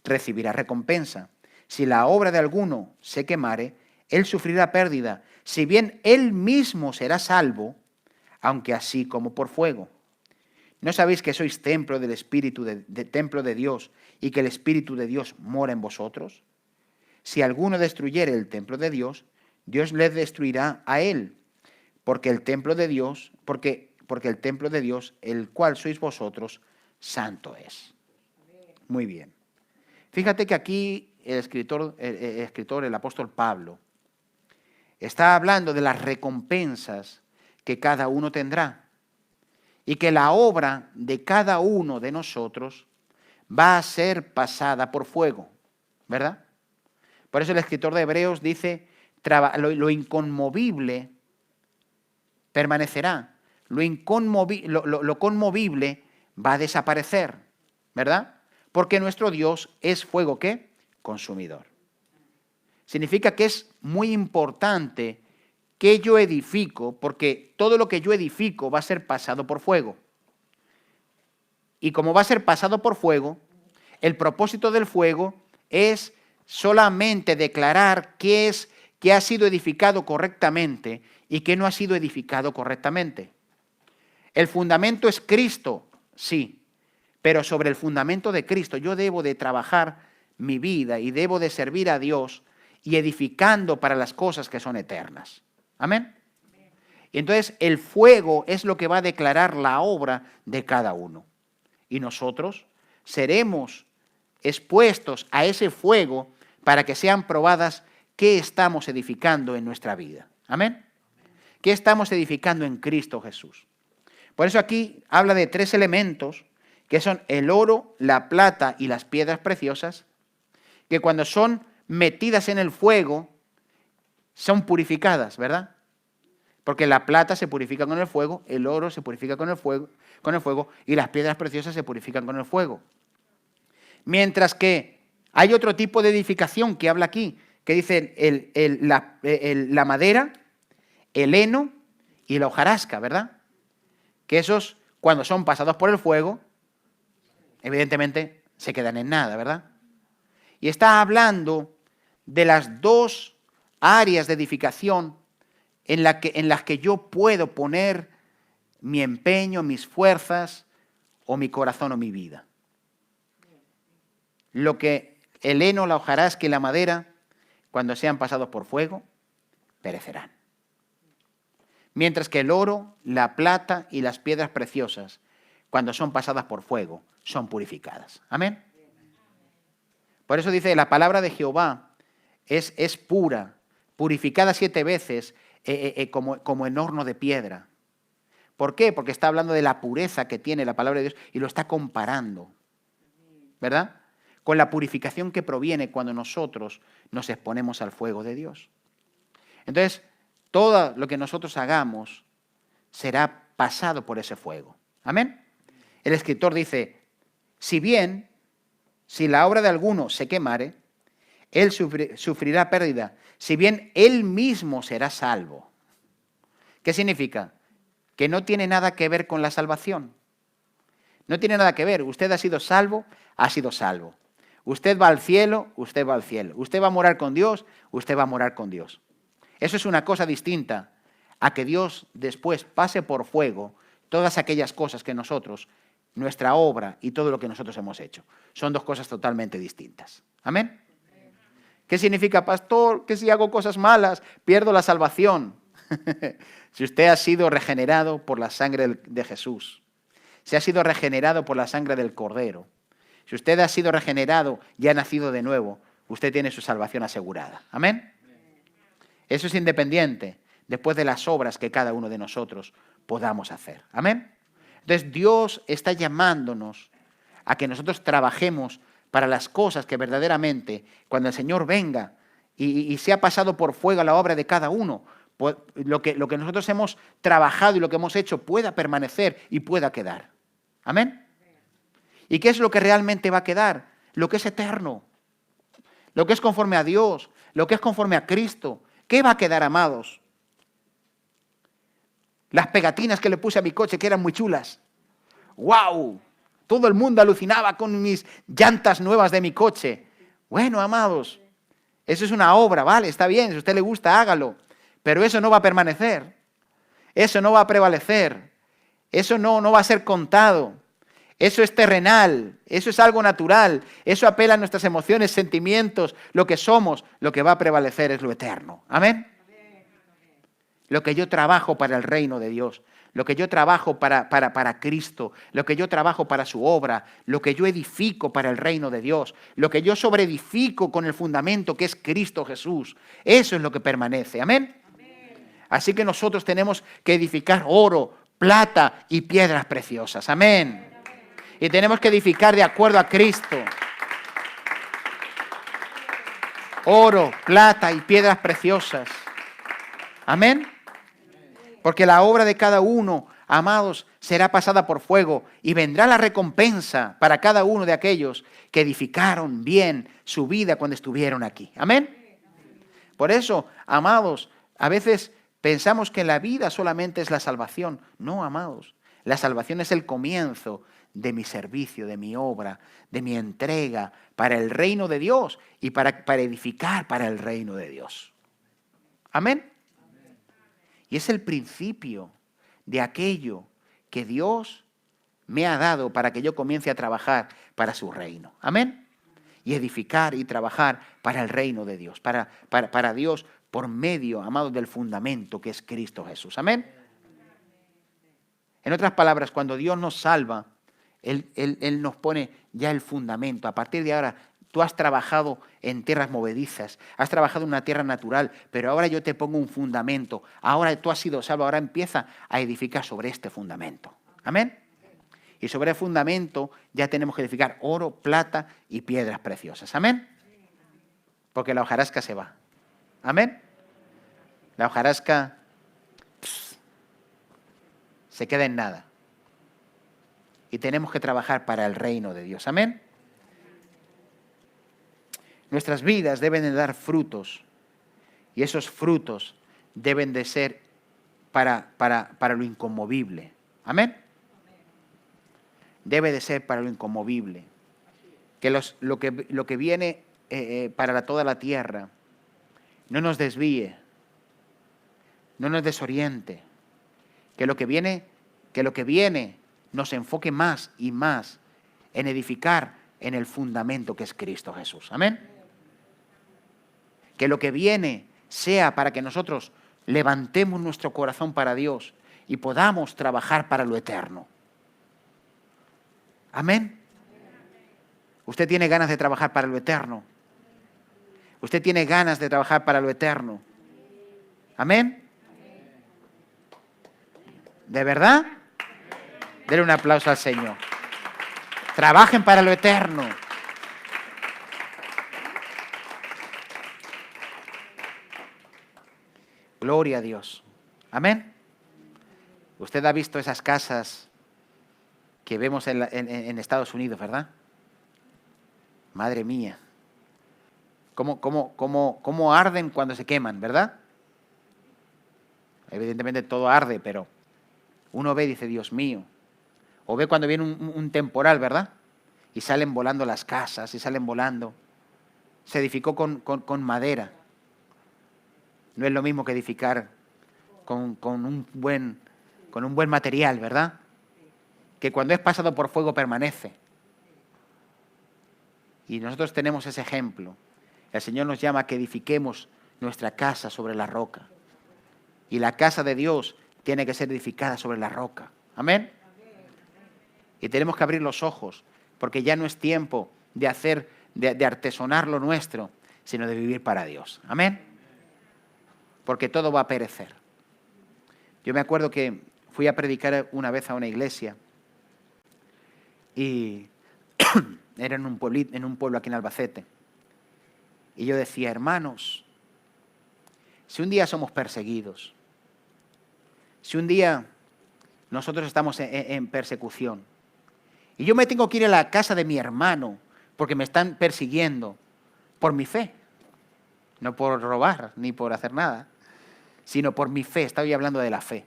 recibirá recompensa. Si la obra de alguno se quemare, él sufrirá pérdida, si bien él mismo será salvo, aunque así como por fuego. ¿No sabéis que sois templo del Espíritu, templo de Dios, y que el Espíritu de Dios mora en vosotros? Si alguno destruyere el templo de Dios, Dios le destruirá a él, porque el templo de Dios, porque el templo de Dios, el cual sois vosotros, santo es. Muy bien. Fíjate que aquí el escritor, el apóstol Pablo, está hablando de las recompensas que cada uno tendrá y que la obra de cada uno de nosotros va a ser pasada por fuego, ¿verdad? Por eso el escritor de Hebreos dice, lo inconmovible permanecerá, lo conmovible va a desaparecer, ¿verdad? Porque nuestro Dios es fuego, ¿qué? Consumidor. Significa que es muy importante que yo edifico, porque todo lo que yo edifico va a ser pasado por fuego. Y como va a ser pasado por fuego, el propósito del fuego es solamente declarar qué ha sido edificado correctamente y qué no ha sido edificado correctamente. El fundamento es Cristo, sí, pero sobre el fundamento de Cristo yo debo de trabajar mi vida y debo de servir a Dios y edificando para las cosas que son eternas. Amén. Y entonces el fuego es lo que va a declarar la obra de cada uno. Y nosotros seremos expuestos a ese fuego para que sean probadas qué estamos edificando en nuestra vida. Amén. ¿Qué estamos edificando en Cristo Jesús? Por eso aquí habla de 3 elementos que son el oro, la plata y las piedras preciosas, que cuando son metidas en el fuego son purificadas, ¿verdad? Porque la plata se purifica con el fuego, el oro se purifica con el fuego y las piedras preciosas se purifican con el fuego. Mientras que hay otro tipo de edificación que habla aquí, que dice la madera, el heno y la hojarasca, ¿verdad? Que esos, cuando son pasados por el fuego, evidentemente se quedan en nada, ¿verdad? Y está hablando de las dos áreas de edificación en las que yo puedo poner mi empeño, mis fuerzas, o mi corazón o mi vida. Lo que el heno, la hojarasca y la madera, cuando sean pasados por fuego, perecerán. Mientras que el oro, la plata y las piedras preciosas, cuando son pasadas por fuego, son purificadas. Amén. Por eso dice, la palabra de Jehová es pura, purificada 7 veces como en horno de piedra. ¿Por qué? Porque está hablando de la pureza que tiene la palabra de Dios y lo está comparando, ¿verdad? Con la purificación que proviene cuando nosotros nos exponemos al fuego de Dios. Entonces, todo lo que nosotros hagamos será pasado por ese fuego. Amén. El escritor dice, si la obra de alguno se quemare, él sufrirá pérdida, si bien él mismo será salvo. ¿Qué significa? Que no tiene nada que ver con la salvación. No tiene nada que ver. Usted ha sido salvo, ha sido salvo. Usted va al cielo, usted va al cielo. Usted va a morar con Dios, usted va a morar con Dios. Eso es una cosa distinta a que Dios después pase por fuego todas aquellas cosas que nosotros, nuestra obra y todo lo que nosotros hemos hecho. Son dos cosas totalmente distintas. ¿Amén? ¿Qué significa, pastor? Que si hago cosas malas, pierdo la salvación. Si usted ha sido regenerado por la sangre de Jesús, si ha sido regenerado por la sangre del Cordero, si usted ha sido regenerado y ha nacido de nuevo, usted tiene su salvación asegurada. ¿Amén? Eso es independiente después de las obras que cada uno de nosotros podamos hacer. ¿Amén? Entonces Dios está llamándonos a que nosotros trabajemos para las cosas que verdaderamente, cuando el Señor venga y se ha pasado por fuego la obra de cada uno, pues lo que nosotros hemos trabajado y lo que hemos hecho pueda permanecer y pueda quedar. ¿Amén? ¿Y qué es lo que realmente va a quedar? Lo que es eterno, lo que es conforme a Dios, lo que es conforme a Cristo. ¿Qué va a quedar, amados? Las pegatinas que le puse a mi coche, que eran muy chulas. ¡Wow! Todo el mundo alucinaba con mis llantas nuevas de mi coche. Bueno, amados, eso es una obra, ¿vale? Está bien, si a usted le gusta, hágalo. Pero eso no va a permanecer. Eso no va a prevalecer. Eso no va a ser contado. Eso es terrenal. Eso es algo natural. Eso apela a nuestras emociones, sentimientos, lo que somos. Lo que va a prevalecer es lo eterno. ¿Amén? Lo que yo trabajo para el reino de Dios, lo que yo trabajo para Cristo, lo que yo trabajo para su obra, lo que yo edifico para el reino de Dios, lo que yo sobreedifico con el fundamento que es Cristo Jesús, eso es lo que permanece. ¿Amén? Así que nosotros tenemos que edificar oro, plata y piedras preciosas. Amén. Y tenemos que edificar de acuerdo a Cristo. Oro, plata y piedras preciosas. Amén. Porque la obra de cada uno, amados, será pasada por fuego y vendrá la recompensa para cada uno de aquellos que edificaron bien su vida cuando estuvieron aquí. Amén. Por eso, amados, a veces pensamos que la vida solamente es la salvación. No, amados, la salvación es el comienzo de mi servicio, de mi obra, de mi entrega para el reino de Dios y para edificar para el reino de Dios. Amén. Y es el principio de aquello que Dios me ha dado para que yo comience a trabajar para su reino. Amén. Y edificar y trabajar para el reino de Dios, para Dios por medio, amados, del fundamento que es Cristo Jesús. Amén. En otras palabras, cuando Dios nos salva, Él nos pone ya el fundamento. A partir de ahora, tú has trabajado en tierras movedizas, has trabajado en una tierra natural, pero ahora yo te pongo un fundamento. Ahora tú has sido salvo, ahora empieza a edificar sobre este fundamento. Amén. Y sobre el fundamento ya tenemos que edificar oro, plata y piedras preciosas. Amén. Porque la hojarasca se va. Amén. La hojarasca se queda en nada. Y tenemos que trabajar para el reino de Dios. Amén. Nuestras vidas deben de dar frutos. Y esos frutos deben de ser para lo inconmovible. Amén. Debe de ser para lo inconmovible. Que lo que viene para toda la tierra no nos desvíe, no nos desoriente, que lo que viene nos enfoque más y más en edificar en el fundamento que es Cristo Jesús. Amén. Que lo que viene sea para que nosotros levantemos nuestro corazón para Dios y podamos trabajar para lo eterno. Amén. Usted tiene ganas de trabajar para lo eterno. Usted tiene ganas de trabajar para lo eterno. Amén. ¿De verdad? Denle un aplauso al Señor. Trabajen para lo eterno. Gloria a Dios. Amén. Usted ha visto esas casas que vemos en Estados Unidos, ¿verdad? Madre mía. ¿Cómo arden cuando se queman, verdad? Evidentemente todo arde, pero uno ve y dice, Dios mío. O ve cuando viene un temporal, ¿verdad? Y salen volando las casas, y salen volando. Se edificó con madera. No es lo mismo que edificar con un buen material, ¿verdad? Que cuando es pasado por fuego permanece. Y nosotros tenemos ese ejemplo. El Señor nos llama a que edifiquemos nuestra casa sobre la roca. Y la casa de Dios tiene que ser edificada sobre la roca. Amén. Y tenemos que abrir los ojos, porque ya no es tiempo de artesonar lo nuestro, sino de vivir para Dios. Amén. Porque todo va a perecer. Yo me acuerdo que fui a predicar una vez a una iglesia y era en un pueblo aquí en Albacete. Y yo decía, hermanos, si un día somos perseguidos, si un día nosotros estamos en persecución, y yo me tengo que ir a la casa de mi hermano porque me están persiguiendo por mi fe, no por robar ni por hacer nada, sino por mi fe. Estoy hablando de la fe.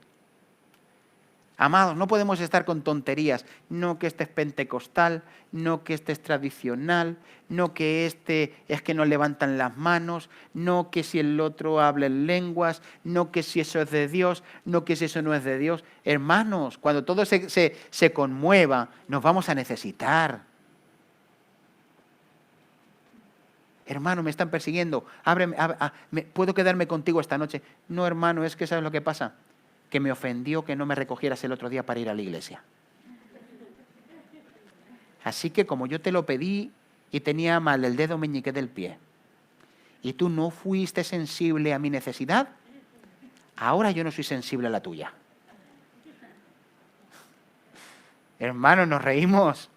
Amados, no podemos estar con tonterías. No que este es pentecostal, no que este es tradicional, no que este es que no levantan las manos, no que si el otro habla en lenguas, no que si eso es de Dios, no que si eso no es de Dios. Hermanos, cuando todo se conmueva, nos vamos a necesitar. Hermano, me están persiguiendo. Ábreme, ¿puedo quedarme contigo esta noche? No, hermano, es que ¿sabes lo que pasa? Que me ofendió que no me recogieras el otro día para ir a la iglesia. Así que como yo te lo pedí y tenía mal el dedo meñique del pie, y tú no fuiste sensible a mi necesidad, ahora yo no soy sensible a la tuya. Hermano, nos reímos.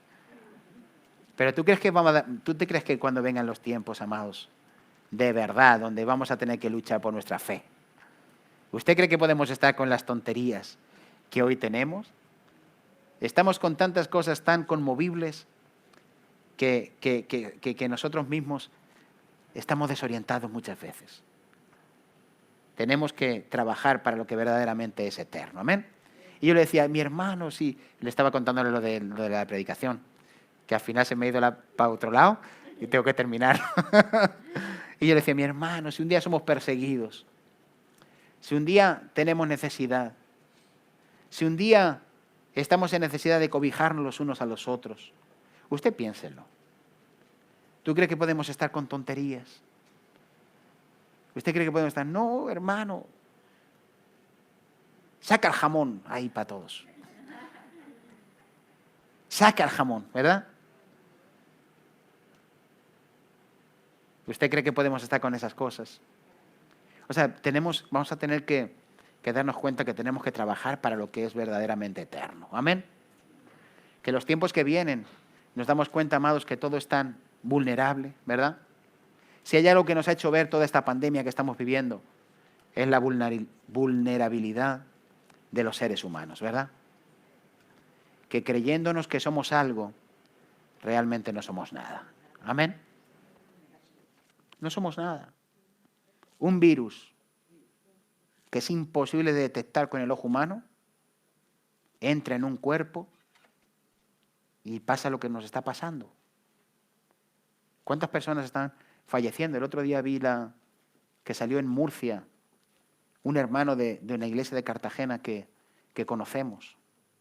Pero ¿tú te crees que cuando vengan los tiempos, amados, de verdad, donde vamos a tener que luchar por nuestra fe, ¿usted cree que podemos estar con las tonterías que hoy tenemos? Estamos con tantas cosas tan conmovibles que nosotros mismos estamos desorientados muchas veces. Tenemos que trabajar para lo que verdaderamente es eterno. Amén. Y yo le decía, mi hermano, sí, le estaba contándole lo de la predicación, que al final se me ha ido para otro lado y tengo que terminar. Y yo le decía, mi hermano, si un día somos perseguidos, si un día tenemos necesidad, si un día estamos en necesidad de cobijarnos los unos a los otros, usted piénselo. ¿Tú crees que podemos estar con tonterías? ¿Usted cree que podemos estar? No, hermano. Saca el jamón ahí para todos. Saca el jamón, ¿verdad? ¿Usted cree que podemos estar con esas cosas? O sea, vamos a tener que darnos cuenta que tenemos que trabajar para lo que es verdaderamente eterno. Amén. Que los tiempos que vienen nos damos cuenta, amados, que todo es tan vulnerable, ¿verdad? Si hay algo que nos ha hecho ver toda esta pandemia que estamos viviendo, es la vulnerabilidad de los seres humanos, ¿verdad? Que creyéndonos que somos algo, realmente no somos nada. Amén. No somos nada. Un virus que es imposible de detectar con el ojo humano, entra en un cuerpo y pasa lo que nos está pasando. ¿Cuántas personas están falleciendo. El otro día vi que salió en Murcia un hermano de una iglesia de Cartagena que conocemos.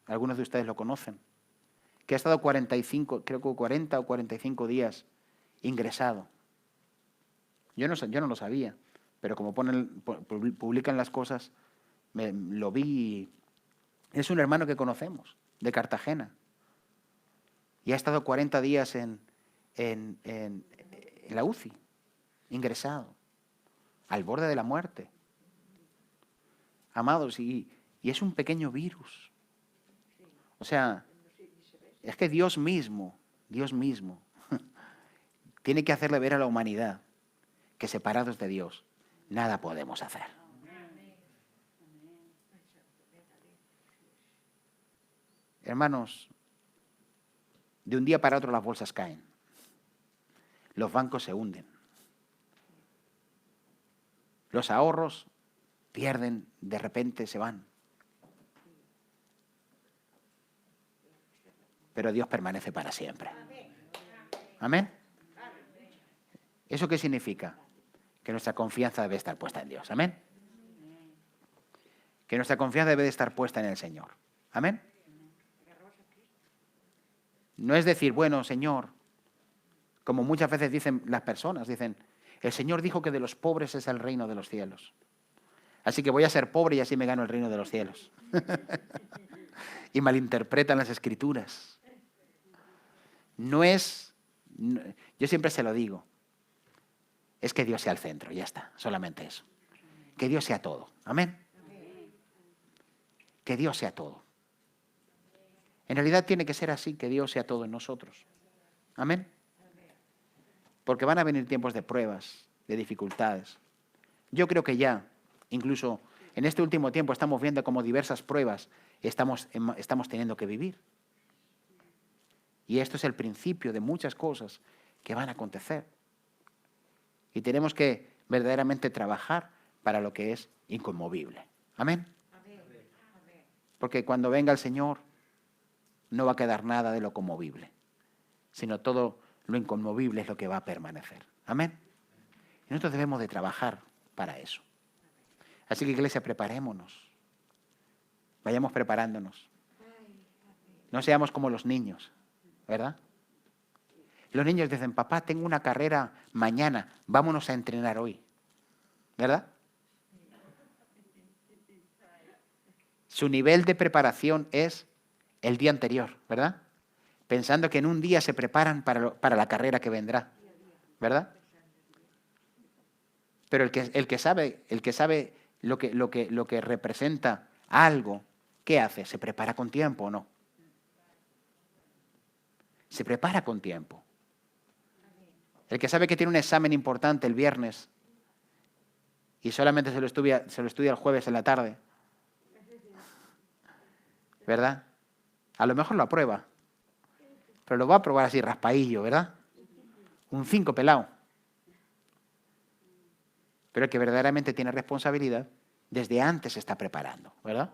Algunos de ustedes lo conocen. Que ha estado 45, creo que 40 o 45 días ingresado. Yo no lo sabía, pero como publican las cosas, lo vi. Es un hermano que conocemos, de Cartagena. Y ha estado 40 días en la UCI, ingresado, al borde de la muerte. Amados, y es un pequeño virus. O sea, es que Dios mismo, tiene que hacerle ver a la humanidad que separados de Dios, nada podemos hacer. Hermanos, de un día para otro las bolsas caen. Los bancos se hunden. Los ahorros pierden, de repente se van. Pero Dios permanece para siempre. Amén. ¿Eso qué significa? Que nuestra confianza debe estar puesta en Dios. Amén. Que nuestra confianza debe de estar puesta en el Señor. Amén. No es decir, bueno, Señor, como muchas veces dicen las personas, dicen, el Señor dijo que de los pobres es el reino de los cielos. Así que voy a ser pobre y así me gano el reino de los cielos. Y malinterpretan las Escrituras. Yo siempre se lo digo, es que Dios sea el centro, ya está, solamente eso. Que Dios sea todo. Amén. Que Dios sea todo. En realidad tiene que ser así, que Dios sea todo en nosotros. Amén. Porque van a venir tiempos de pruebas, de dificultades. Yo creo que ya, incluso en este último tiempo, estamos viendo cómo diversas pruebas estamos teniendo que vivir. Y esto es el principio de muchas cosas que van a acontecer. Y tenemos que verdaderamente trabajar para lo que es inconmovible. Amén. Porque cuando venga el Señor, no va a quedar nada de lo conmovible, sino todo lo inconmovible es lo que va a permanecer. Amén. Y nosotros debemos de trabajar para eso. Así que, iglesia, preparémonos. Vayamos preparándonos. No seamos como los niños, ¿verdad? Los niños dicen, papá, tengo una carrera mañana, vámonos a entrenar hoy. ¿Verdad? Su nivel de preparación es el día anterior, ¿verdad? Pensando que en un día se preparan para la carrera que vendrá, ¿verdad? Pero el que sabe lo que representa algo, ¿qué hace? ¿Se prepara con tiempo o no? Se prepara con tiempo. El que sabe que tiene un examen importante el viernes y solamente se lo estudia el jueves en la tarde, ¿verdad? A lo mejor lo aprueba, pero lo va a probar así raspadillo, ¿verdad? Un 5 pelado. Pero el que verdaderamente tiene responsabilidad, desde antes se está preparando, ¿verdad?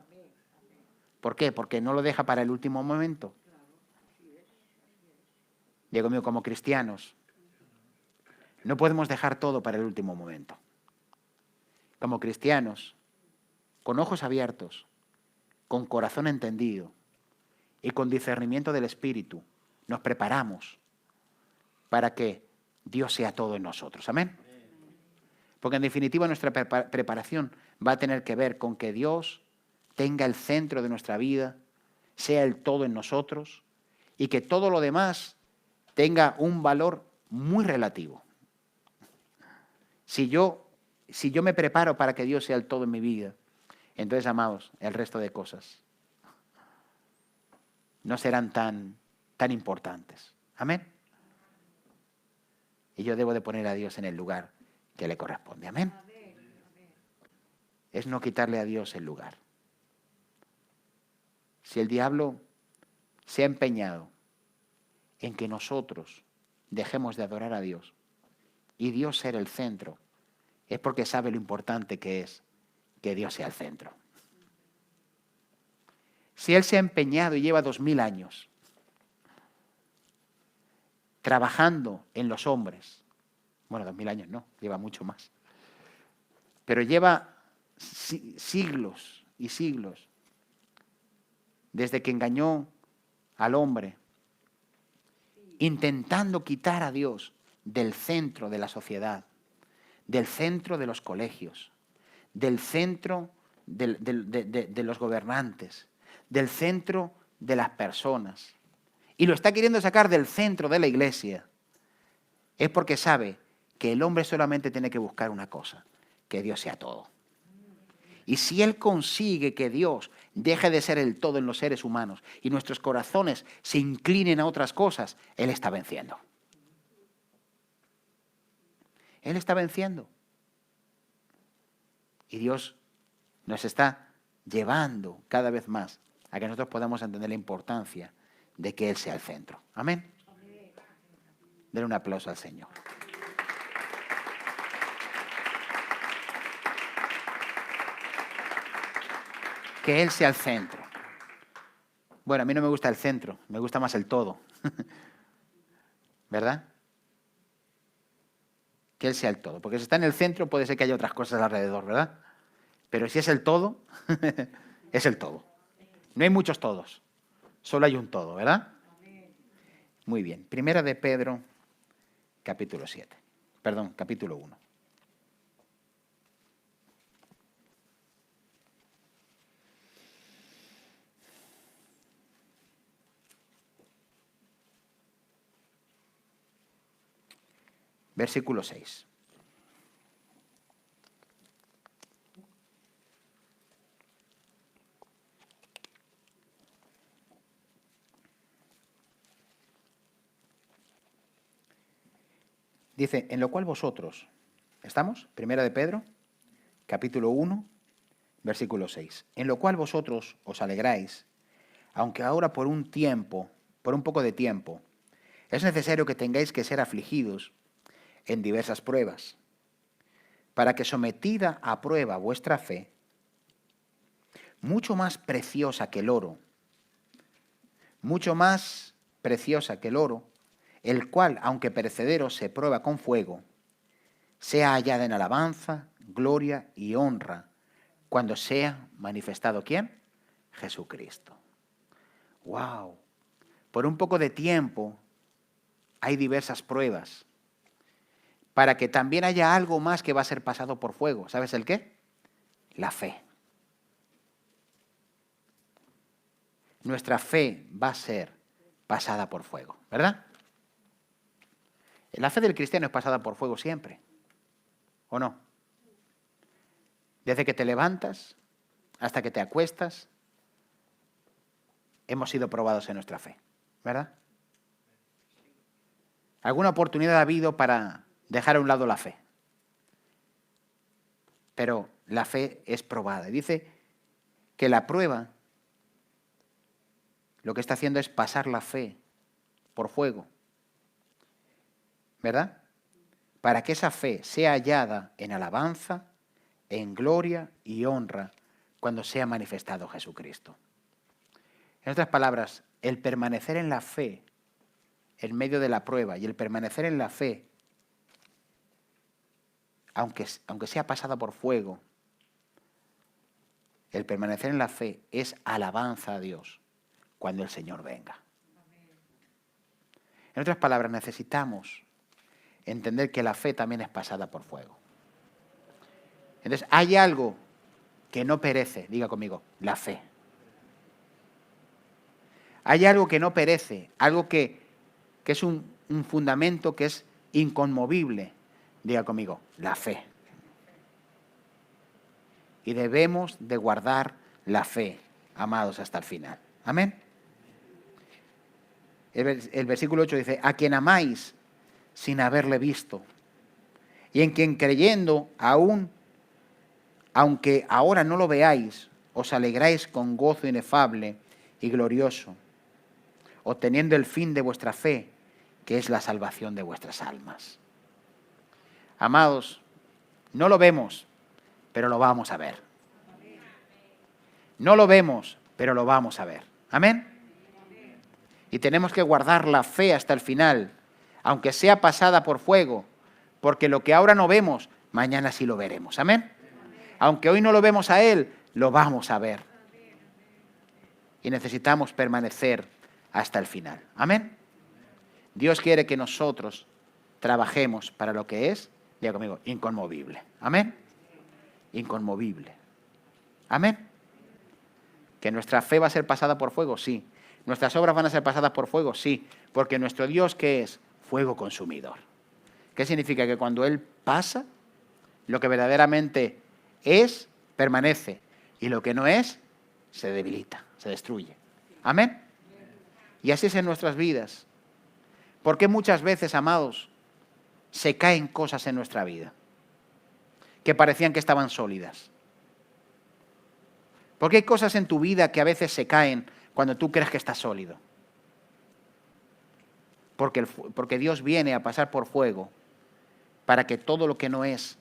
¿Por qué? Porque no lo deja para el último momento. Diego mío, como cristianos, no podemos dejar todo para el último momento. Como cristianos, con ojos abiertos, con corazón entendido y con discernimiento del Espíritu, nos preparamos para que Dios sea todo en nosotros. Amén. Porque en definitiva nuestra preparación va a tener que ver con que Dios tenga el centro de nuestra vida, sea el todo en nosotros y que todo lo demás tenga un valor muy relativo. Si yo me preparo para que Dios sea el todo en mi vida, entonces, amados, el resto de cosas no serán tan importantes. Amén. Y yo debo de poner a Dios en el lugar que le corresponde. Amén. Es no quitarle a Dios el lugar. Si el diablo se ha empeñado en que nosotros dejemos de adorar a Dios y Dios ser el centro, es porque sabe lo importante que es que Dios sea el centro. Si Él se ha empeñado y lleva 2000 años trabajando en los hombres Bueno, 2000 años no, lleva mucho más. Pero lleva siglos y siglos desde que engañó al hombre, intentando quitar a Dios del centro de la sociedad, del centro de los colegios, del centro de los gobernantes, del centro de las personas. Y lo está queriendo sacar del centro de la iglesia. Es porque sabe que el hombre solamente tiene que buscar una cosa, que Dios sea todo. Y si Él consigue que Dios deje de ser el todo en los seres humanos y nuestros corazones se inclinen a otras cosas, Él está venciendo. Él está venciendo. Y Dios nos está llevando cada vez más a que nosotros podamos entender la importancia de que Él sea el centro. Amén. Denle un aplauso al Señor. Que Él sea el centro. Bueno, a mí no me gusta el centro, me gusta más el todo. ¿Verdad? Que Él sea el todo. Porque si está en el centro puede ser que haya otras cosas alrededor, ¿verdad? Pero si es el todo, es el todo. No hay muchos todos, solo hay un todo, ¿verdad? Muy bien. Primera de Pedro, capítulo 7. Perdón, capítulo 1. Versículo 6. Dice, en lo cual vosotros, ¿estamos? Primera de Pedro, capítulo 1, versículo 6. En lo cual vosotros os alegráis, aunque ahora por un tiempo, por un poco de tiempo, es necesario que tengáis que ser afligidos en diversas pruebas, para que sometida a prueba vuestra fe, mucho más preciosa que el oro, mucho más preciosa que el oro, el cual, aunque perecedero, se prueba con fuego, sea hallada en alabanza, gloria y honra, cuando sea manifestado ¿quién? Jesucristo. ¡Wow! Por un poco de tiempo hay diversas pruebas, para que también haya algo más que va a ser pasado por fuego. ¿Sabes el qué? La fe. Nuestra fe va a ser pasada por fuego, ¿verdad? La fe del cristiano es pasada por fuego siempre, ¿o no? Desde que te levantas hasta que te acuestas, hemos sido probados en nuestra fe, ¿verdad? ¿Alguna oportunidad ha habido para dejar a un lado la fe? Pero la fe es probada. Dice que la prueba lo que está haciendo es pasar la fe por fuego, ¿verdad? Para que esa fe sea hallada en alabanza, en gloria y honra cuando sea manifestado Jesucristo. En otras palabras, el permanecer en la fe en medio de la prueba y el permanecer en la fe, aunque sea pasada por fuego, el permanecer en la fe es alabanza a Dios cuando el Señor venga. En otras palabras, necesitamos entender que la fe también es pasada por fuego. Entonces, hay algo que no perece, diga conmigo, la fe. Hay algo que no perece, algo que es un fundamento que es inconmovible, diga conmigo, la fe. Y debemos de guardar la fe, amados, hasta el final. Amén. El versículo 8 dice, a quien amáis sin haberle visto, y en quien creyendo aún, aunque ahora no lo veáis, os alegráis con gozo inefable y glorioso, obteniendo el fin de vuestra fe, que es la salvación de vuestras almas. Amados, no lo vemos, pero lo vamos a ver. No lo vemos, pero lo vamos a ver. Amén. Y tenemos que guardar la fe hasta el final, aunque sea pasada por fuego, Porque lo que ahora no vemos, mañana sí lo veremos. Amén. Aunque hoy no lo vemos a Él, lo vamos a ver. Y necesitamos permanecer hasta el final. Amén. Dios quiere que nosotros trabajemos para lo que es, diga conmigo, inconmovible. Amén. Inconmovible. Amén. ¿Que nuestra fe va a ser pasada por fuego? Sí. ¿Nuestras obras van a ser pasadas por fuego? Sí. Porque nuestro Dios, ¿qué es? Fuego consumidor. ¿Qué significa? Que cuando Él pasa, lo que verdaderamente es, permanece. Y lo que no es, se debilita, se destruye. Amén. Y así es en nuestras vidas. ¿Por qué muchas veces, amados, se caen cosas en nuestra vida que parecían que estaban sólidas? ¿Por qué hay cosas en tu vida que a veces se caen cuando tú crees que está sólido? Porque Dios viene a pasar por fuego para que todo lo que no es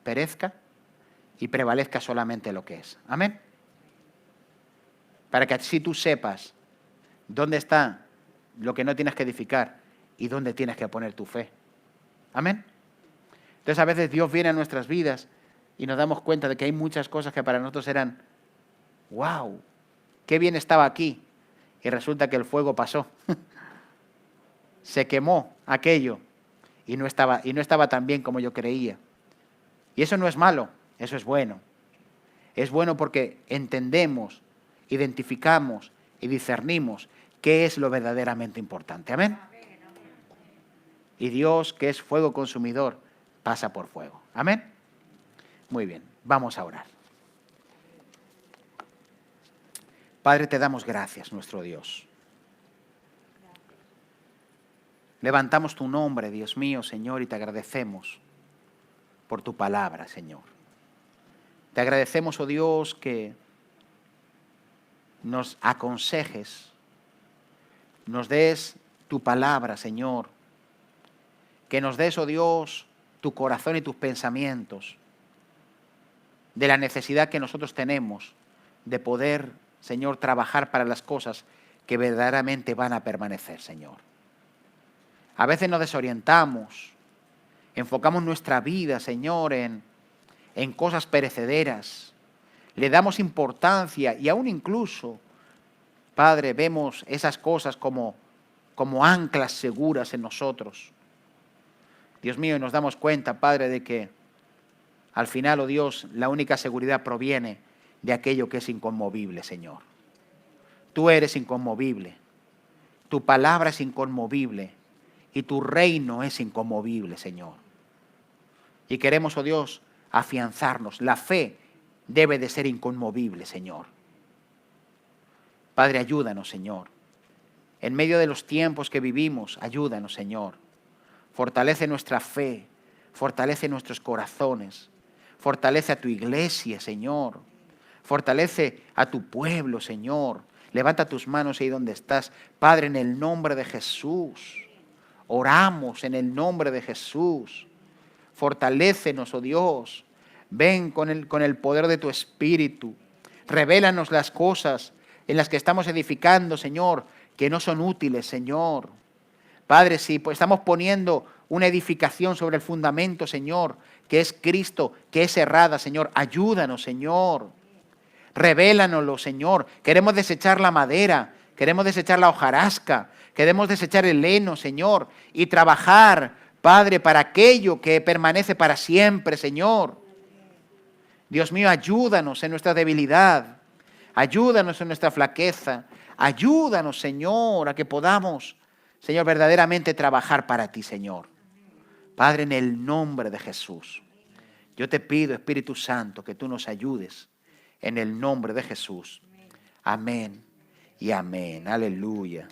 perezca y prevalezca solamente lo que es. Amén. Para que así tú sepas dónde está lo que no tienes que edificar y dónde tienes que poner tu fe. Amén. Entonces a veces Dios viene a nuestras vidas y nos damos cuenta de que hay muchas cosas que para nosotros eran, wow, qué bien estaba aquí. Y resulta que el fuego pasó. Se quemó aquello y no estaba tan bien como yo creía. Y eso no es malo, eso es bueno. Es bueno porque entendemos, identificamos y discernimos qué es lo verdaderamente importante. Amén. Y Dios, que es fuego consumidor, pasa por fuego. Amén. Muy bien, vamos a orar. Padre, te damos gracias, nuestro Dios. Levantamos tu nombre, Dios mío, Señor, y te agradecemos por tu palabra, Señor. Te agradecemos, oh Dios, que nos aconsejes, nos des tu palabra, Señor, que nos des, oh Dios, tu corazón y tus pensamientos de la necesidad que nosotros tenemos de poder, Señor, trabajar para las cosas que verdaderamente van a permanecer, Señor. A veces nos desorientamos, enfocamos nuestra vida, Señor, en cosas perecederas, le damos importancia y aún incluso, Padre, vemos esas cosas como anclas seguras en nosotros. Dios mío, y nos damos cuenta, Padre, de que al final, oh Dios, la única seguridad proviene de aquello que es inconmovible, Señor. Tú eres inconmovible, tu palabra es inconmovible y tu reino es inconmovible, Señor. Y queremos, oh Dios, afianzarnos. La fe debe de ser inconmovible, Señor. Padre, ayúdanos, Señor. En medio de los tiempos que vivimos, ayúdanos, Señor. Fortalece nuestra fe, fortalece nuestros corazones, fortalece a tu iglesia, Señor. Fortalece a tu pueblo, Señor. Levanta tus manos ahí donde estás. Padre, en el nombre de Jesús. Oramos en el nombre de Jesús. Fortalécenos, oh Dios. Ven con el poder de tu Espíritu. Revélanos las cosas en las que estamos edificando, Señor, que no son útiles, Señor. Padre, si pues estamos poniendo una edificación sobre el fundamento, Señor, que es Cristo, que es errada, Señor, ayúdanos, Señor. Revélanoslo, Señor. Queremos desechar la madera, queremos desechar la hojarasca, queremos desechar el heno, Señor, y trabajar, Padre, para aquello que permanece para siempre, Señor. Dios mío, ayúdanos en nuestra debilidad, ayúdanos en nuestra flaqueza, ayúdanos, Señor, a que podamos, Señor, verdaderamente trabajar para ti, Señor. Padre, en el nombre de Jesús, yo te pido, Espíritu Santo, que tú nos ayudes en el nombre de Jesús. Amén y amén. Aleluya.